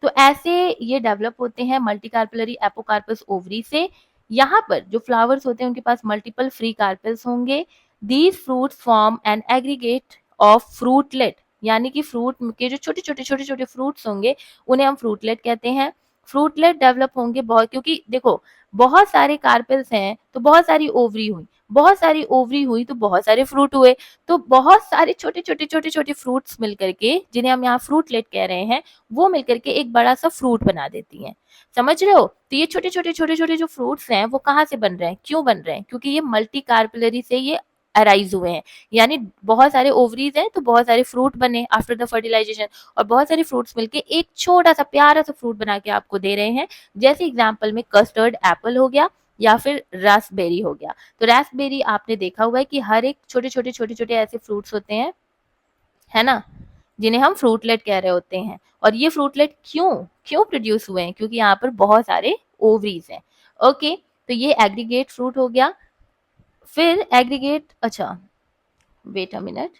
तो ऐसे ये डेवलप होते हैं मल्टी कार्पिलरी एपोकार्पस ओवरी से। यहाँ पर जो फ्लावर्स होते हैं उनके पास मल्टीपल फ्री कार्पेल्स होंगे। These fruits form an aggregate of fruitlet, यानी कि फ्रूट के जो छोटे छोटे फ्रूट्स होंगे उन्हें हम फ्रूटलेट कहते हैं। फ्रूटलेट डेवलप होंगे बहुत, क्योंकि देखो बहुत सारे कार्पेल्स हैं तो बहुत सारी ओवरी हुई, बहुत सारी ओवरी हुई तो बहुत सारे फ्रूट हुए, तो बहुत सारे छोटे छोटे फ्रूट्स मिलकर के, जिन्हें हम यहाँ फ्रूटलेट कह रहे हैं, वो मिलकर के एक बड़ा सा फ्रूट बना देती हैं। समझ रहे हो? तो ये छोटे छोटे जो फ्रूट्स हैं वो कहाँ से बन रहे हैं, क्यों बन रहे हैं? क्योंकि ये मल्टी कार्पेलरी से ये अराइज हुए हैं, यानी बहुत सारे ओवरीज हैं तो बहुत सारे फ्रूट बने आफ्टर द फर्टिलाइजेशन, और बहुत सारे फ्रूट्स मिलके एक छोटा सा प्यारा सा फ्रूट बना के आपको दे रहे हैं। जैसे एग्जाम्पल में कस्टर्ड एप्पल हो गया या फिर रास्पबेरी हो गया। तो रास्पबेरी आपने देखा हुआ है कि हर एक छोटे छोटे ऐसे फ्रूट्स होते हैं, है ना, जिन्हें हम फ्रूटलेट कह रहे होते हैं। और ये फ्रूटलेट क्यों क्यों प्रोड्यूस हुए हैं? क्योंकि यहाँ पर बहुत सारे ओवरीज हैं। ओके, तो ये एग्रीगेट फ्रूट हो गया। फिर एग्रीगेट, अच्छा wait a minute,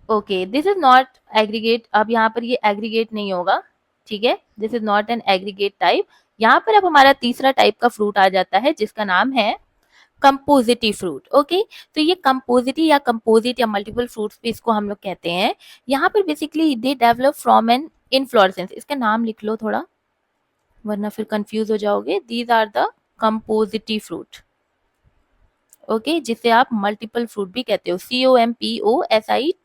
okay this is not aggregate, अब यहाँ पर ये एग्रीगेट नहीं होगा, ठीक है, this is not an aggregate type. यहाँ पर अब हमारा तीसरा टाइप का फ्रूट आ जाता है जिसका नाम है कंपोजिटी फ्रूट। ओके, तो ये कंपोजिटी या कंपोजिट या मल्टीपल फ्रूट्स भी इसको हम लोग कहते हैं। यहाँ पर basically they develop from an inflorescence, इसका नाम लिख लो थोड़ा वरना फिर कंफ्यूज हो जाओगे। These are the compositae fruit, okay, जिसे आप मल्टीपल फ्रूट भी कहते हो, COMPOSITAE।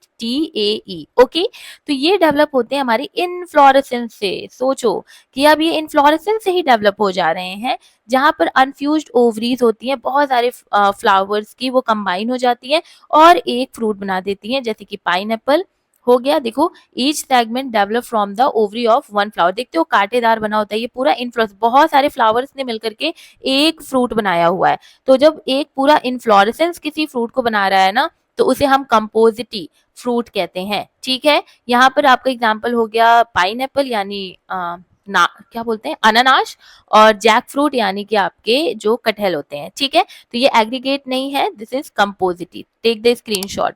ओके, तो ये डेवलप होते हैं हमारी इनफ्लोरेसेंस से। सोचो कि अब ये इनफ्लोरेसेंस से ही डेवलप हो जा रहे हैं, जहां पर अनफ्यूज्ड ओवरीज होती हैं बहुत सारे फ्लावर्स की, वो कंबाइन हो जाती हैं और एक फ्रूट बना देती हैं, जैसे कि पाइनएप्पल हो गया। देखो each segment develop from the ovary of one flower, देखते हो कांटेदार बना होता है, ये पूरा इनफ्लोरेंस बहुत सारे फ्लावर्स ने मिलकर के एक फ्रूट बनाया हुआ है। तो जब एक पूरा इन्फ्लोरेसेंस किसी फ्रूट को बना रहा है ना, तो उसे हम कंपोजिटी फ्रूट कहते हैं। ठीक है, यहाँ पर आपका एग्जाम्पल हो गया पाइनएप्पल यानी ना क्या बोलते हैं, अनानास, और जैक फ्रूट यानी कि आपके जो कटहल होते हैं। ठीक है, तो ये एग्रीगेट नहीं है, this is compositae, take the screenshot.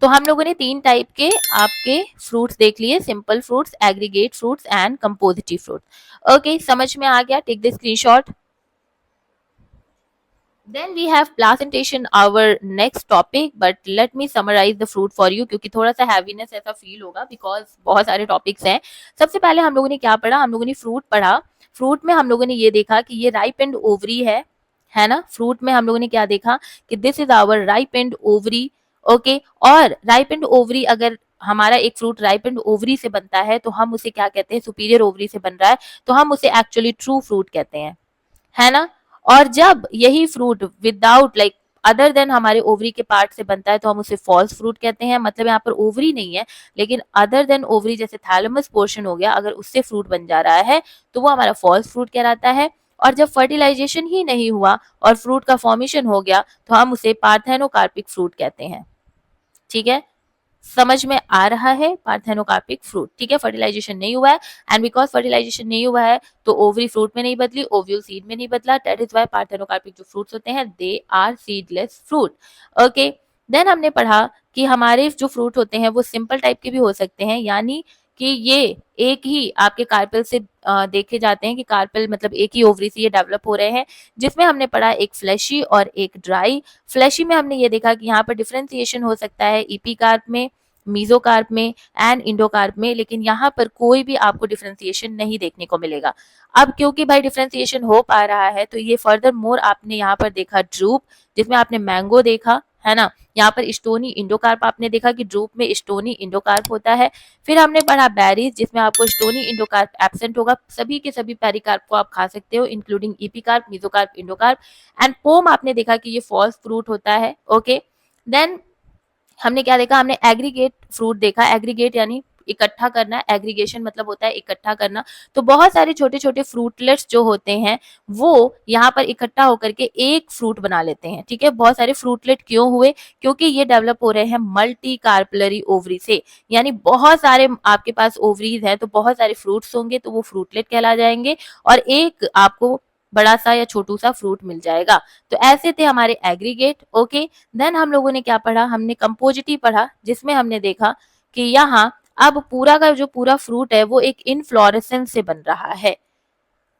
तो हम लोगों ने तीन टाइप के आपके फ्रूट्स देख लिए, simple fruits, aggregate fruits and compositae fruit. Okay, समझ में आ गया? Take the screenshot. Then we have placentation, our next topic, but let me summarize the fruit for you, क्योंकि थोड़ा सा हैवीनेस ऐसा फील होगा बिकॉज बहुत सारे टॉपिक्स हैं। सबसे पहले हम लोगों ने क्या पढ़ा? हम लोगों ने फ्रूट पढ़ा। फ्रूट में हम लोगों ने ये देखा कि ये राइप एंड ओवरी है ना। फ्रूट में हम लोगों ने क्या देखा कि this is our ripe and ovary. Okay, और राइप एंड ओवरी, अगर हमारा एक फ्रूट राइप एंड ओवरी से बनता है तो हम उसे क्या कहते हैं? सुपीरियर ओवरी से बन रहा है तो हम उसे एक्चुअली ट्रू फ्रूट कहते हैं, है ना। और जब यही fruit without like other than हमारे ओवरी के पार्ट से बनता है तो हम उसे फॉल्स फ्रूट कहते हैं। मतलब यहाँ पर ओवरी नहीं है लेकिन अदर देन ओवरी, जैसे थैलेमस पोर्शन हो गया, अगर उससे फ्रूट बन जा रहा है तो वो हमारा फॉल्स फ्रूट कहलाता है। और जब फर्टिलाइजेशन ही नहीं हुआ और फ्रूट का फॉर्मेशन हो गया तो हम उसे पार्थेनोकार्पिक फ्रूट कहते हैं। ठीक है, समझ में आ रहा है? पार्थेनोकार्पिक फ्रूट, ठीक है, फर्टिलाइजेशन नहीं हुआ है, एंड बिकॉज फर्टिलाइजेशन नहीं हुआ है तो ओवरी फ्रूट में नहीं बदली, ओव्यूल सीड में नहीं बदला, दैट इज वाई पार्थेनोकार्पिक जो फ्रूट्स होते हैं they are seedless fruit. Okay, then हमने पढ़ा कि हमारे जो फ्रूट होते हैं वो सिंपल टाइप के भी हो सकते हैं, यानी कि ये एक ही आपके कार्पेल से देखे जाते हैं कि कार्पेल मतलब एक ही ओवरी से ये डेवलप हो रहे हैं, जिसमें हमने पढ़ा एक फ्लैशी और एक ड्राई। फ्लैशी में हमने ये देखा कि यहाँ पर डिफरेंशिएशन हो सकता है ईपीकार्प में, मीजोकार्प में एंड इंडोकार्प में, लेकिन यहाँ पर कोई भी आपको डिफरेंशिएशन नहीं देखने को मिलेगा। अब क्योंकि भाई डिफरेंशिएशन हो पा रहा है तो ये फर्दर मोर आपने यहाँ पर देखा ड्रूप, जिसमें आपने मैंगो देखा, है ना। यहाँ पर स्टोनी इंडोकार्प आपने देखा कि ड्रूप में स्टोनी इंडोकार्प होता है। फिर हमने पढ़ा बैरीज, जिसमें आपको स्टोनी इंडोकार्प एब्सेंट होगा, सभी के सभी पेरिकार्प को आप खा सकते हो including epicarp, mesocarp, endocarp. And pome आपने देखा कि ये फॉल्स फ्रूट होता है। ओके, देन हमने क्या देखा? हमने एग्रीगेट फ्रूट देखा। एग्रीगेट यानी इकट्ठा करना, एग्रीगेशन मतलब होता है इकट्ठा करना। तो बहुत सारे छोटे छोटे फ्रूटलेट्स जो होते हैं वो यहाँ पर इकट्ठा होकर के एक फ्रूट बना लेते हैं। ठीक है, बहुत सारे फ्रूटलेट क्यों हुए? क्योंकि ये डेवलप हो रहे हैं मल्टी कार्पलरी ओवरी से, यानी बहुत सारे आपके पास ओवरीज हैं तो बहुत सारे फ्रूट्स होंगे तो वो फ्रूटलेट कहला जाएंगे और एक आपको बड़ा सा या छोटू सा फ्रूट मिल जाएगा। तो ऐसे थे हमारे एग्रीगेट। ओके, देन हम लोगों ने क्या पढ़ा? हमने कंपोजिटी पढ़ा, जिसमें हमने देखा कि यहाँ अब पूरा का जो पूरा फ्रूट है वो एक इनफ्लोरेसेंस से बन रहा है।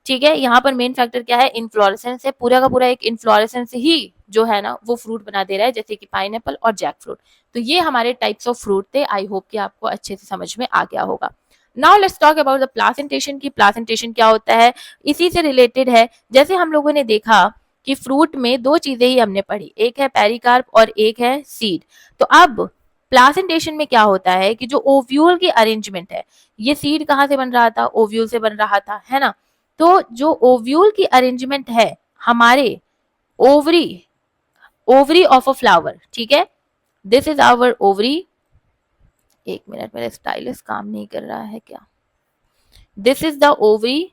ठीक है, यहाँ पर मेन फैक्टर क्या है, इन्फ्लोरेसेंस है, पूरा का पूरा एक इन्फ्लोरेसेंस ही जो है ना वो फ्रूट बना दे रहा है, जैसे कि पाइनएप्पल और जैक फ्रूट। तो ये हमारे टाइप्स ऑफ फ्रूट थे। आई होप कि आपको अच्छे से समझ में आ गया होगा। Now let's talk about the placentation की प्लासेंटेशन क्या होता है, इसी से रिलेटेड है। जैसे हम लोगों ने देखा कि फ्रूट में दो चीजें ही हमने पढ़ी, एक है पेरिकार्प और एक है सीड। तो अब प्लासेंटेशन में क्या होता है कि जो ओव्यूल की अरेंजमेंट है, ये सीड कहाँ से बन रहा था, ओव्यूल से बन रहा था, है ना। तो जो ओव्यूल की अरेंजमेंट है हमारे ovary ovary of a flower, ठीक है, दिस इज आवर ओवरी। एक मिनट, मेरा स्टाइलिस काम नहीं कर रहा है क्या। This is the ovary,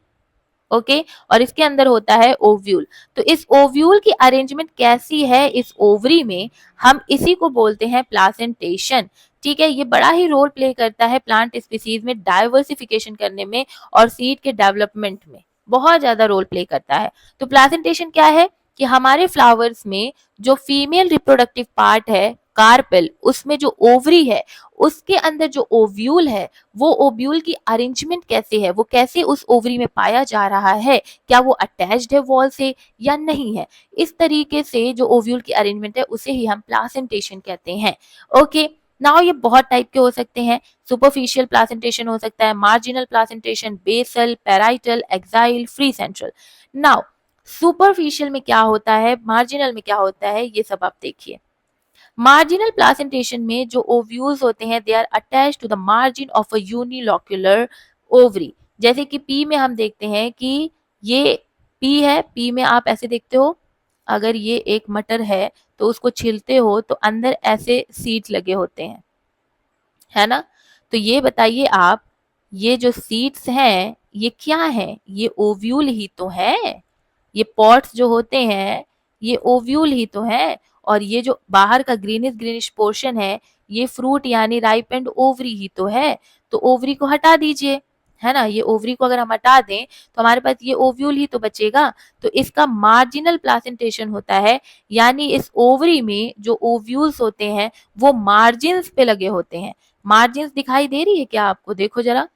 okay, और इसके अंदर होता है ओव्यूल। तो इस ओव्यूल की अरेंजमेंट कैसी है इस ओवरी में, हम इसी को बोलते हैं प्लासेंटेशन। ठीक है, ये बड़ा ही रोल प्ले करता है प्लांट स्पीसीज में डाइवर्सिफिकेशन करने में और सीड के डेवलपमेंट में, बहुत ज्यादा रोल प्ले करता है। तो प्लासेंटेशन क्या है कि हमारे फ्लावर्स में जो फीमेल रिप्रोडक्टिव पार्ट है कार्पेल, उसमें जो ओवरी है उसके अंदर जो ओव्यूल है, वो ओव्यूल की अरेंजमेंट कैसे है, वो कैसे उस ओवरी में पाया जा रहा है, क्या वो अटैच्ड है वॉल से या नहीं है, इस तरीके से जो ओव्यूल की अरेंजमेंट है उसे ही हम प्लासेंटेशन कहते हैं। ओके, नाउ ये बहुत टाइप के हो सकते हैं। सुपरफिशियल प्लासेंटेशन हो सकता है, marginal placentation, basal, parietal, axile, free central. Now superficial में क्या होता है, मार्जिनल में क्या होता है, ये सब आप देखिए। मार्जिनल प्लासेंटेशन में जो ओव्यूल्स होते हैं they are attach to the margin of a unilocular ovary. जैसे कि पी में हम देखते हैं कि ये पी है, पी में आप ऐसे देखते हो, अगर ये एक मटर है तो उसको छीलते हो तो अंदर ऐसे सीड्स लगे होते हैं, है ना। तो ये बताइए आप, ये जो सीड्स हैं ये क्या है, ये ओव्यूल ही तो है। ये पॉट्स जो होते हैं ये ओव्यूल ही तो है। और ये जो बाहर का ग्रीनिश ग्रीनिश पोर्शन है ये फ्रूट यानी राइपेंड ओवरी ही तो है। तो ओवरी को हटा दीजिए, है ना, ये ओवरी को अगर हम हटा दें तो हमारे पास ये ओव्यूल ही तो बचेगा। तो इसका मार्जिनल प्लासेंटेशन होता है, यानी इस ओवरी में जो ओव्यूल्स होते हैं वो मार्जिन्स पे लगे होते हैं। मार्जिन्स दिखाई दे रही है क्या आपको, देखो जरा,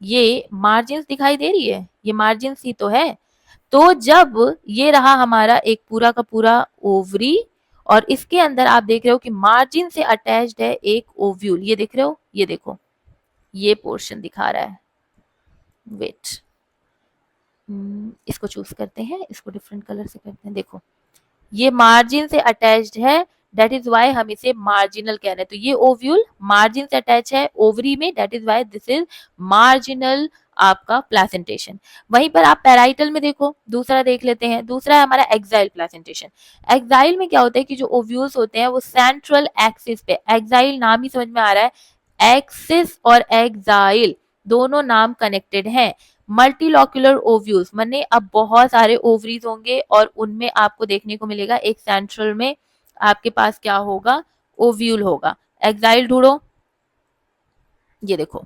ये मार्जिन्स दिखाई दे रही है, ये मार्जिन्स ही तो है। तो जब ये रहा हमारा एक पूरा का पूरा ओवरी और इसके अंदर आप देख रहे हो कि मार्जिन से अटैच्ड है एक ओव्यूल, ये देख रहे हो, ये देखो, ये पोर्शन दिखा रहा है। वेट, इसको चूज करते हैं, इसको डिफरेंट कलर से करते हैं। देखो ये मार्जिन से अटैच्ड है, दैट इज वाई हम इसे मार्जिनल कह रहे हैं। तो ये ओव्यूल मार्जिन से अटैच है ओवरी में, that is why this is marginal आपका प्लासेंटेशन। वहीं पर आप पैराइटल में देखो, दूसरा देख लेते हैं, दूसरा है हमारा एक्साइल प्लासेंटेशन। एक्साइल में क्या होता है कि जो ओव्यूल्स होते हैं वो सेंट्रल एक्सिस पे, एक्साइल नाम ही समझ में आ रहा है, एक्सिस और एक्साइल दोनों नाम कनेक्टेड हैं। मल्टीलॉक्युलर ओव्यूल्स माने अब बहुत सारे ओवरीज होंगे और उनमें आपको देखने को मिलेगा एक सेंट्रल में आपके पास क्या होगा, ओव्यूल होगा। एक्साइल ढूंढो, ये देखो,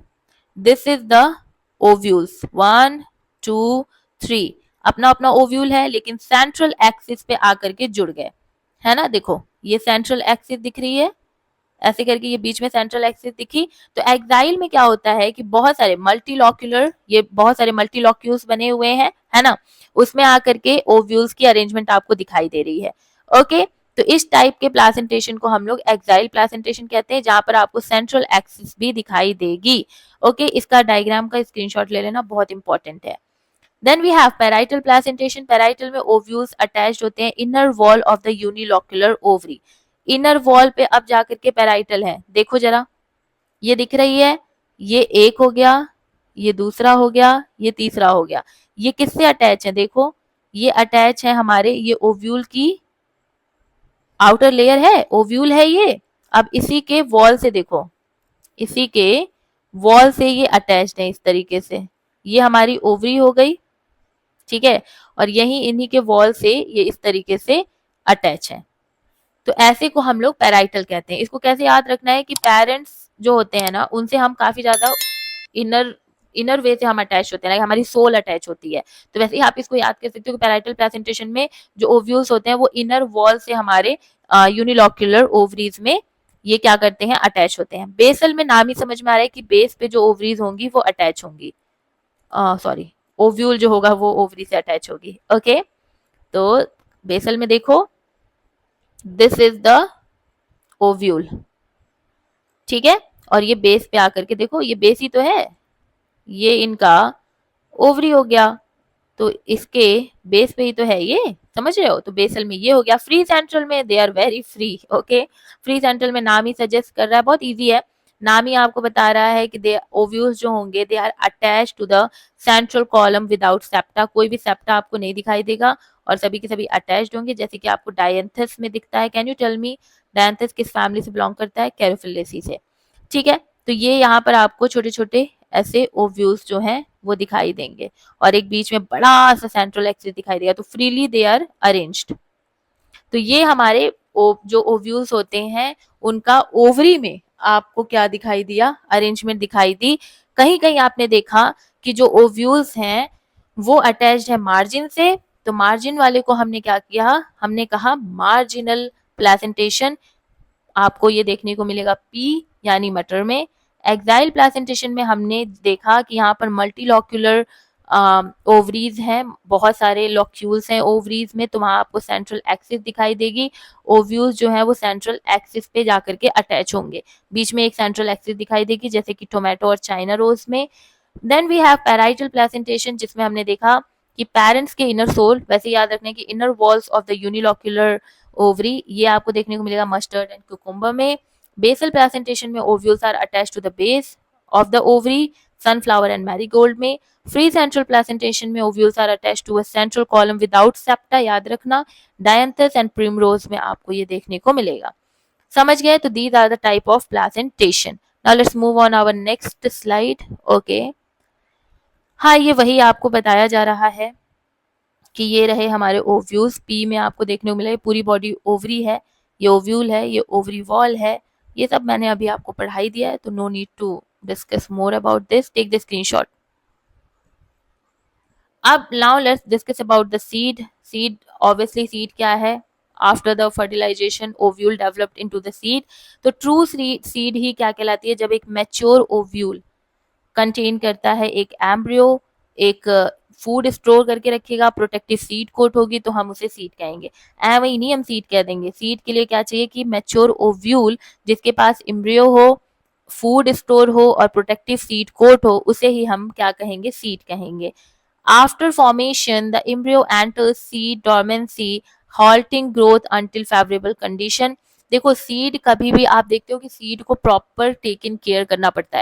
दिस इज द ओव्यूल्स, 1 2 3, अपना अपना ओव्यूल है लेकिन सेंट्रल एक्सिस पे आकर के जुड़ गए, है ना। देखो ये सेंट्रल एक्सिस दिख रही है, ऐसे करके ये बीच में सेंट्रल एक्सिस दिखी। तो एक्साइल में क्या होता है कि बहुत सारे मल्टीलॉक्युलर, ये बहुत सारे मल्टीलॉक्यूल्स बने हुए हैं, है ना, उसमें आकर के ओव्यूल्स की अरेंजमेंट आपको दिखाई दे रही है। ओके, तो इस टाइप के प्लासेंटेशन को हम लोग एक्साइल प्लासेंटेशन कहते हैं, जहां पर आपको सेंट्रल एक्सिस भी दिखाई देगी। ओके, इसका डायग्राम का स्क्रीनशॉट ले लेना, बहुत इंपॉर्टेंट है। Then we have parietal placentation. Parietal में ओव्यूल्स अटैच्ड होते हैं inner wall of the unilocular ovary. Inner wall पे अब जाकर के पैराइटल है, देखो जरा, ये दिख रही है, ये एक हो गया, ये दूसरा हो गया, ये तीसरा हो गया। ये किससे अटैच है, देखो ये अटैच है हमारे ये ओव्यूल की आउटर लेयर है, ओव्यूल है ये। अब इसी के वॉल से देखो, इसी के वॉल से ये अटैच्ड है इस तरीके से, ये हमारी ओवरी हो गई, ठीक है, और यही इन्हीं के वॉल से ये इस तरीके से अटैच है। तो ऐसे को हम लोग पैराइटल कहते हैं। इसको कैसे याद रखना है कि पेरेंट्स जो होते हैं ना उनसे हम काफी ज्यादा इनर इनर वे से हम अटैच होते हैं, हमारी सोल अटैच होती है। तो वैसे ही आप इसको याद कर सकते हो कि पैराइटल प्लेसेंटेशन में जो ओव्यूल्स होते हैं वो इनर वॉल से हमारे यूनिलॉक्युलर ओवरीज में ये क्या करते हैं, अटैच होते हैं। बेसल में नाम ही समझ में आ रहा है कि बेस पे जो ओवरीज होंगी वो अटैच होंगी, सॉरी ओव्यूल जो होगा वो ओवरी से अटैच होगी। ओके, तो बेसल में देखो, दिस इज द ओव्यूल, ठीक है। और ये बेस पे आकर के देखो, ये बेस ही तो है, ये इनका ओवरी हो गया, तो इसके बेस पे ही तो है ये, समझ रहे हो। तो बेसल में ये हो गया। फ्री सेंट्रल में they are very free. Okay, free central में नाम ही सजेस्ट कर रहा है, बहुत इजी है। नाम ही आपको बता रहा है कि दे ओव्यूल्स जो होंगे they are attach to the central column without septa, कोई भी सेप्टा आपको नहीं दिखाई देगा और सभी के सभी अटैच्ड होंगे, जैसे कि आपको डायंथस में दिखता है। Can you tell me Dianthus किस फैमिली से बिलोंग करता है? कैरोफिलेसी से, ठीक है। तो ये यहाँ पर आपको छोटे छोटे ऐसे ओव्यूल्स जो हैं वो दिखाई देंगे और एक बीच में बड़ा सा सेंट्रल एक्सिस दिखाई देगा। तो फ्रीली दे आर अरेंज्ड। तो ये हमारे जो ओव्यूल्स होते हैं उनका ओवरी में आपको क्या दिखाई दिया? अरेंजमेंट दिखाई दी। कहीं कहीं आपने देखा कि जो ओव्यूल्स हैं वो अटैच्ड है मार्जिन से, तो मार्जिन वाले को हमने क्या किया? हमने कहा मार्जिनल प्लेसेंटेशन। आपको ये देखने को मिलेगा पी यानी मटर में। एक्साइल प्लेसेंटेशन में हमने देखा कि यहाँ पर मल्टीलॉक्यूलर ओवरीज हैं, बहुत सारे लॉक्यूल्स हैं ओवरीज में, तो वहां आपको सेंट्रल एक्सिस दिखाई देगी। ओव्यूल्स जो है वो सेंट्रल एक्सिस पे जाकर के अटैच होंगे, बीच में एक सेंट्रल एक्सिस दिखाई देगी जैसे कि टोमेटो और चाइना रोज में। Then we have parietal placentation, जिसमें हमने देखा कि पेरेंट्स के इनर सोल, वैसे याद रखने की inner walls of the unilocular ovary, ये आपको देखने को मिलेगा मस्टर्ड एंड कुकुम्बर में। बेसल प्लेसेंटेशन में ovules are attach to the base of the ovary, sunflower and marigold में। फ्री सेंट्रल प्लेसेंटेशन में ovules are attach to a central column without septa, याद रखना। डायंथस एंड प्रिमरोज में आपको ये देखने को मिलेगा। समझ गए? तो these are the type of placentation. Now let's move on our next slide. Okay, हाँ, ये वही आपको बताया जा रहा है कि ये रहे हमारे ओव्यूल्स। पी में आपको देखने को मिला पूरी बॉडी ओवरी है, ये ओव्यूल है, ये ओवरी वॉल है, ये सब मैंने अभी आपको पढ़ाई दिया है, तो no need to discuss more about this. Take the screenshot. अब now let's discuss about the seed. Seed, obviously seed क्या है? After the fertilisation ovule developed into the seed. तो ट्रू सीड ही क्या कहलाती है? जब एक मैच्योर ओव्यूल कंटेन करता है एक एम्ब्रियो, एक फूड स्टोर करके रखेगा, प्रोटेक्टिव सीड कोट होगी, तो हम उसे सीड कहेंगे। वही नहीं हम सीड कह देंगे। सीड के लिए क्या चाहिए? कि मैच्योर ओव्यूल जिसके पास एम्ब्रियो हो, फूड स्टोर हो और प्रोटेक्टिव सीड कोट हो, उसे ही हम क्या कहेंगे? सीड कहेंगे। After formation, the embryo enters seed dormancy, halting growth until favorable condition. देखो, सीड कभी भी आप देखते हो कि सीड को प्रॉपर टेकन केयर करना पड़ता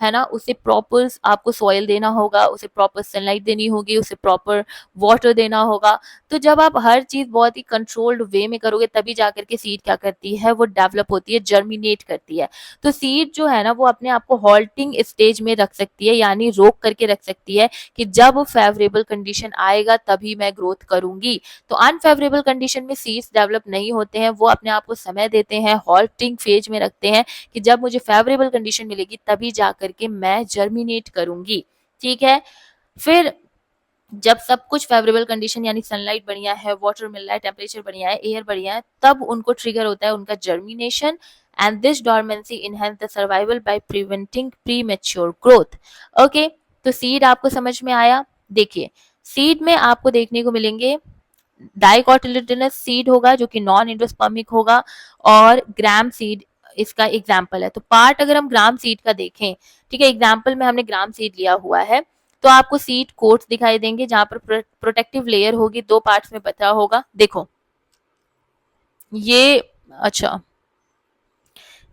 है ना। उसे प्रॉपर आपको सॉइल देना होगा, उसे प्रॉपर सनलाइट देनी होगी, उसे प्रॉपर वाटर देना होगा। तो जब आप हर चीज बहुत ही कंट्रोल्ड वे में करोगे तभी जाकर के सीड क्या करती है? वो डेवलप होती है, जर्मिनेट करती है। तो सीड जो है ना वो अपने आप को हॉल्टिंग स्टेज में रख सकती है, यानी रोक करके रख सकती है कि जब फेवरेबल कंडीशन आएगा तभी मैं ग्रोथ करूंगी। तो अनफेवरेबल कंडीशन में सीड्स डेवलप नहीं होते हैं, वो अपने आप को समय देते हैं, हॉल्टिंग फेज में रखते हैं कि जब मुझे फेवरेबल कंडीशन मिलेगी तभी जाकर के मैं जर्मिनेट करूंगी, ठीक है। फिर जब सब कुछ फेवरेबल कंडीशन यानी सनलाइट बढ़िया है, वाटर मिल रहा है, टेम्परेचर बढ़िया है, एयर बढ़िया है, तब उनको ट्रिगर होता है उनका germination. And this dormancy enhance the survival by preventing premature growth. Okay, तो सीड आपको समझ में आया। देखिए, सीड में आपको देखने को मिलेंगे डाइकोटिलेडोनस सीड होगा जो कि नॉन एंडोस्पर्मिक होगा, और ग्राम सीड इसका एग्जाम्पल है। तो पार्ट अगर हम ग्राम सीड का देखें, ठीक है, एग्जाम्पल में हमने ग्राम सीड लिया हुआ है, तो आपको सीड कोट्स दिखाई देंगे जहां पर प्रोटेक्टिव लेयर होगी, दो पार्ट्स में बचा होगा। देखो ये, अच्छा,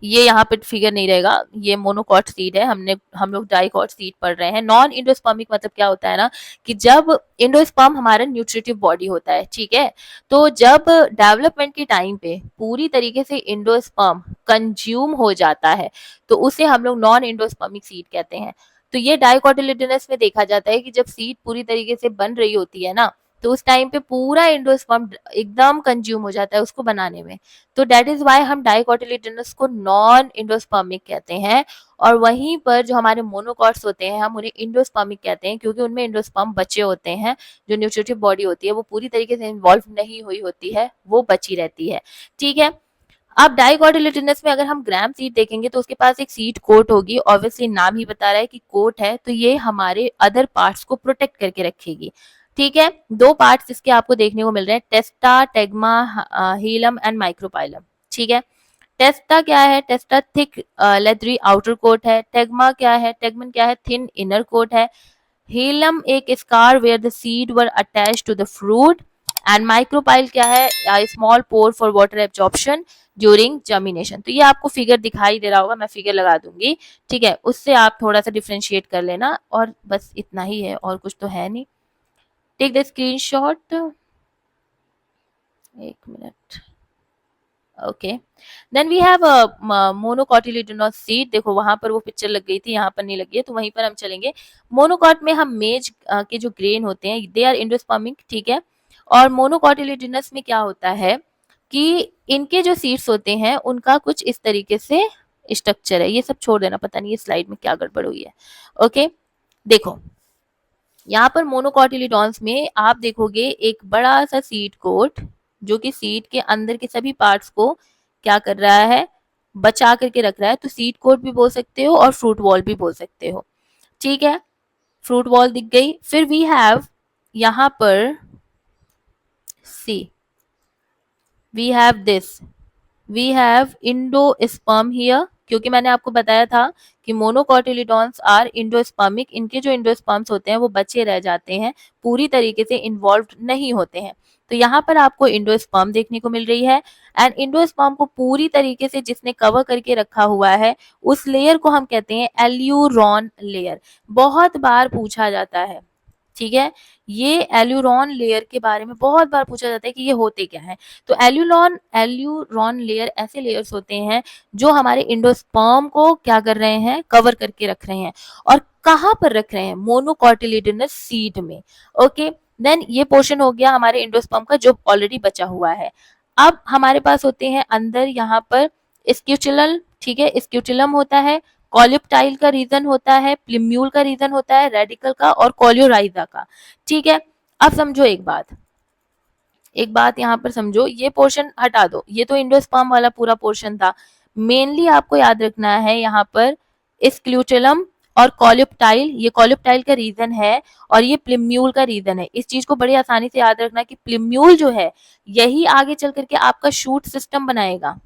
ये यहाँ पे फिगर नहीं रहेगा, ये मोनोकॉट सीड है, हम लोग डाइकॉट सीड पढ़ रहे हैं। नॉन इंडोस्पर्मिक मतलब क्या होता है ना, कि जब इंडोस्पर्म हमारा न्यूट्रिटिव बॉडी होता है, ठीक है, तो जब डेवलपमेंट के टाइम पे पूरी तरीके से इंडोस्पर्म कंज्यूम हो जाता है तो उसे हम लोग नॉन इंडोस्पर्मिक सीड कहते हैं। तो ये डाइकोटिलेडोनस में देखा जाता है कि जब सीड पूरी तरीके से बन रही होती है ना, तो उस टाइम पे पूरा इंडोस्पर्म एकदम कंज्यूम हो जाता है उसको बनाने में। तो दैट इज वाई हम डाइकोटिलेडोनस को नॉन इंडोस्पर्मिक कहते हैं। और वहीं पर जो हमारे मोनोकॉट्स होते हैं हम उन्हें इंडोस्पर्मिक कहते हैं, क्योंकि उनमें इंडोस्पर्म बचे होते हैं, जो न्यूट्रिटिव बॉडी होती है वो पूरी तरीके से इन्वॉल्व नहीं हुई होती है, वो बची रहती है, ठीक है। अब डाइकोटिलेडोनस में अगर हम ग्राम सीड देखेंगे तो उसके पास एक सीड कोट होगी, ऑब्वियसली नाम ही बता रहा है कि कोट है, तो ये हमारे अदर पार्ट्स को प्रोटेक्ट करके रखेगी। ठीक है, दो पार्ट्स इसके आपको देखने को मिल रहे हैं, टेस्टा, टेग्मा, हीलम एंड माइक्रोपाइलम। ठीक है, टेस्टा क्या है, टेस्टा थिक लेदरी आउटर कोट है, टेग्मा क्या है, टेगमन क्या है, थिन इनर कोट है, हीलम एक scar where the seed were attached to the fruit, and micropyle क्या है, small pore for water absorption during germination. तो ये आपको फिगर दिखाई दे रहा होगा, मैं फिगर लगा दूंगी। ठीक है, उससे आप थोड़ा सा डिफ्रेंशिएट कर लेना, और बस इतना ही है, और कुछ तो है नहीं। टेक द स्क्रीनशॉट, एक minute. Okay, then we have monocotyledonous seed. देखो वहां पर वो पिक्चर लग गई थी, यहाँ पर नहीं लगी है, तो वहीं पर हम चलेंगे। मोनोकॉट में हम मेज के जो ग्रेन होते हैं दे आर एंडोस्पर्मिक। ठीक है, और मोनोकॉटिलिडोनस में क्या होता है कि इनके जो सीड्स होते हैं उनका कुछ इस तरीके से स्ट्रक्चर है। ये सब छोड़ देना, पता नहीं ये स्लाइड में क्या गड़बड़ हुई है। ओके, देखो यहाँ पर मोनोकॉटिलिडॉन्स में आप देखोगे एक बड़ा सा सीड कोट, जो कि सीड के अंदर के सभी पार्ट्स को क्या कर रहा है, बचा करके रख रहा है। तो सीड कोट भी बोल सकते हो और फ्रूट वॉल भी बोल सकते हो। ठीक है, फ्रूट वॉल दिख गई। फिर वी हैव यहाँ पर see, we have this, we have endosperm here, क्योंकि मैंने आपको बताया था कि मोनोकॉटिलिडॉन्स आर इंडोस्पर्मिक। इनके जो इंडोस्पर्म्स होते हैं वो बचे रह जाते हैं, पूरी तरीके से इन्वॉल्व नहीं होते हैं। तो यहाँ पर आपको इंडोस्पर्म देखने को मिल रही है, एंड इंडोस्पर्म को पूरी तरीके से जिसने कवर करके रखा हुआ है उस लेयर को हम कहते हैं एल्यूरॉन लेयर। बहुत बार पूछा जाता है, ठीक है, ये एल्यूरॉन लेयर के बारे में बहुत बार पूछा जाता है कि ये होते क्या है। तो एल्यूरॉन लेयर ऐसे लेयर्स होते हैं जो हमारे इंडोस्पर्म को क्या कर रहे हैं, कवर करके रख रहे हैं। और कहाँ पर रख रहे हैं, मोनोकॉटिलिडोनस सीड में। ओके, देन ये पोर्शन हो गया हमारे इंडोस्पर्म का जो ऑलरेडी बचा हुआ है। अब हमारे पास होते हैं अंदर यहाँ पर स्क्यूटुलम। ठीक है, स्क्यूटुलम होता है, कॉलिप्टाइल का रीजन होता है, प्लिम्यूल का रीजन होता है, रेडिकल का और कोलियोराइजा का। ठीक है, अब समझो एक बात यहाँ पर समझो, ये पोर्शन हटा दो, ये तो इंडोस्पर्म वाला पूरा पोर्शन था। मेनली आपको याद रखना है यहाँ पर स्क्यूटुलम और कॉलिप्टाइल, ये कॉलिप्टाइल का रीजन है और ये प्लिम्यूल का रीजन है। इस चीज को बड़ी आसानी से याद रखना कि प्लिम्यूल जो है यही आगे चल करके आपका शूट सिस्टम बनाएगा।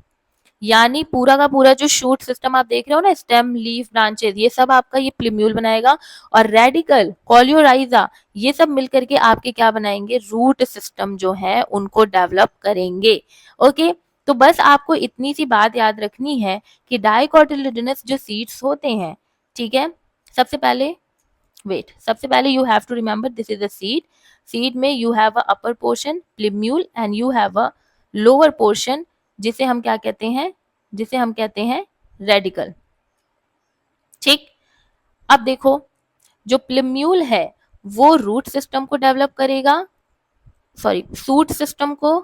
यानी पूरा का पूरा जो शूट सिस्टम आप देख रहे हो ना, स्टेम, लीफ, ब्रांचेस, ये सब आपका ये प्लिम्यूल बनाएगा। और रेडिकल, कॉलियोराइजा, ये सब मिलकर के आपके क्या बनाएंगे, रूट सिस्टम जो है उनको डेवलप करेंगे। ओके, तो बस आपको इतनी सी बात याद रखनी है कि डाइकोटिलिडोनस जो सीड्स होते हैं, ठीक है, सबसे पहले सबसे पहले you have to remember this is a seed. Seed में you have a upper portion plumule and you have a lower portion जिसे हम क्या कहते हैं, जिसे हम कहते हैं रेडिकल। ठीक, अब देखो जो प्लिम्यूल है वो रूट सिस्टम को डेवलप करेगा, सॉरी सूट सिस्टम को,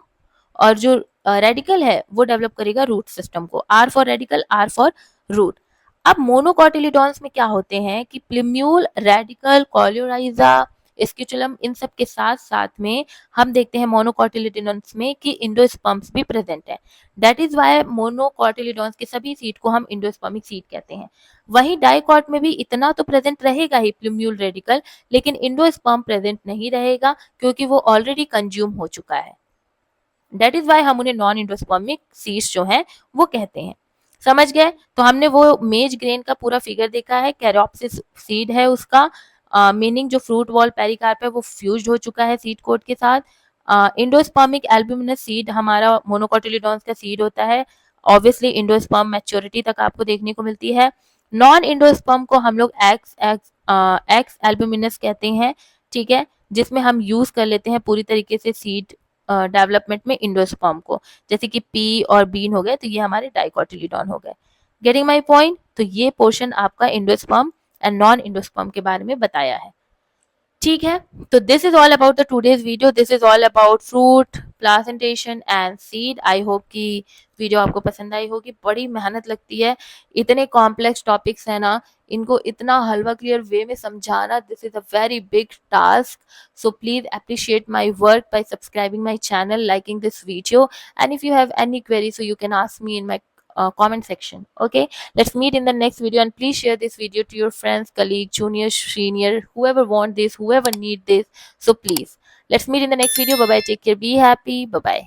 और जो रेडिकल है वो डेवलप करेगा रूट सिस्टम को। R for radicle, R for root. अब मोनोकॉटिलिडॉन्स में क्या होते हैं कि प्लिम्यूल, रेडिकल, कॉलियोराइजा, स्क्यूटुलम, इन सब के साथ साथ में हम देखते हैं मोनोकॉटिलिडॉन्स में कि इंडोस्पर्म्स भी प्रेजेंट है। दैट इज वाई मोनोकॉटिलिडॉन्स के सभी सीड को हम इंडोस्पर्मिक सीड कहते हैं। वहीं डाइकॉट में भी इतना तो प्रेजेंट रहेगा ही प्लिम्यूल, रेडिकल, लेकिन इंडोस्पर्म प्रेजेंट नहीं रहेगा क्योंकि वो ऑलरेडी कंज्यूम हो चुका है। दैट इज वाई हम उन्हें नॉन इंडोस्पर्मिक सीड्स जो हैं वो कहते हैं। समझ गए? तो हमने वो मेज ग्रेन का पूरा फिगर देखा है, कैरोप्सिस सीड है उसका, मीनिंग जो फ्रूट वॉल पेरिकार्प है वो फ्यूज्ड हो चुका है सीड कोट के साथ। इंडोस्पर्मिक एल्ब्यूमिनस सीड हमारा मोनोकॉटिलिडॉन्स का सीड होता है। ऑब्वियसली इंडोस्पर्म मैच्योरिटी तक आपको देखने को मिलती है। नॉन इंडोस्पर्म को हम लोग एक्स एल्ब्यूमिनस कहते हैं, ठीक है, जिसमें हम यूज कर लेते हैं पूरी तरीके से सीड डेवलपमेंट में इंडोस्पर्म को, जैसे कि पी और बीन हो गए, तो ये हमारे डाइकोटिलिडॉन हो गए। Getting my point? तो ये पोर्शन आपका इंडोस्पर्म एंड नॉन इंडोस्पर्म के बारे में बताया है। ठीक है, तो this is all about the today's video, this is all about fruit, plantation and seed. I hope कि वीडियो आपको पसंद आई होगी। बड़ी मेहनत लगती है, इतने कॉम्प्लेक्स टॉपिक्स है ना, इनको इतना हलवा क्लियर वे में समझाना, this is a very big task. So please appreciate my work by subscribing my channel, liking this video, and if you have any query, so you can ask me in my comment section. Okay, let's meet in the next video, and please share this video to your friends, colleague, junior, senior, whoever want this, whoever need this. So please, let's meet in the next video. Bye bye, take care, be happy, bye bye.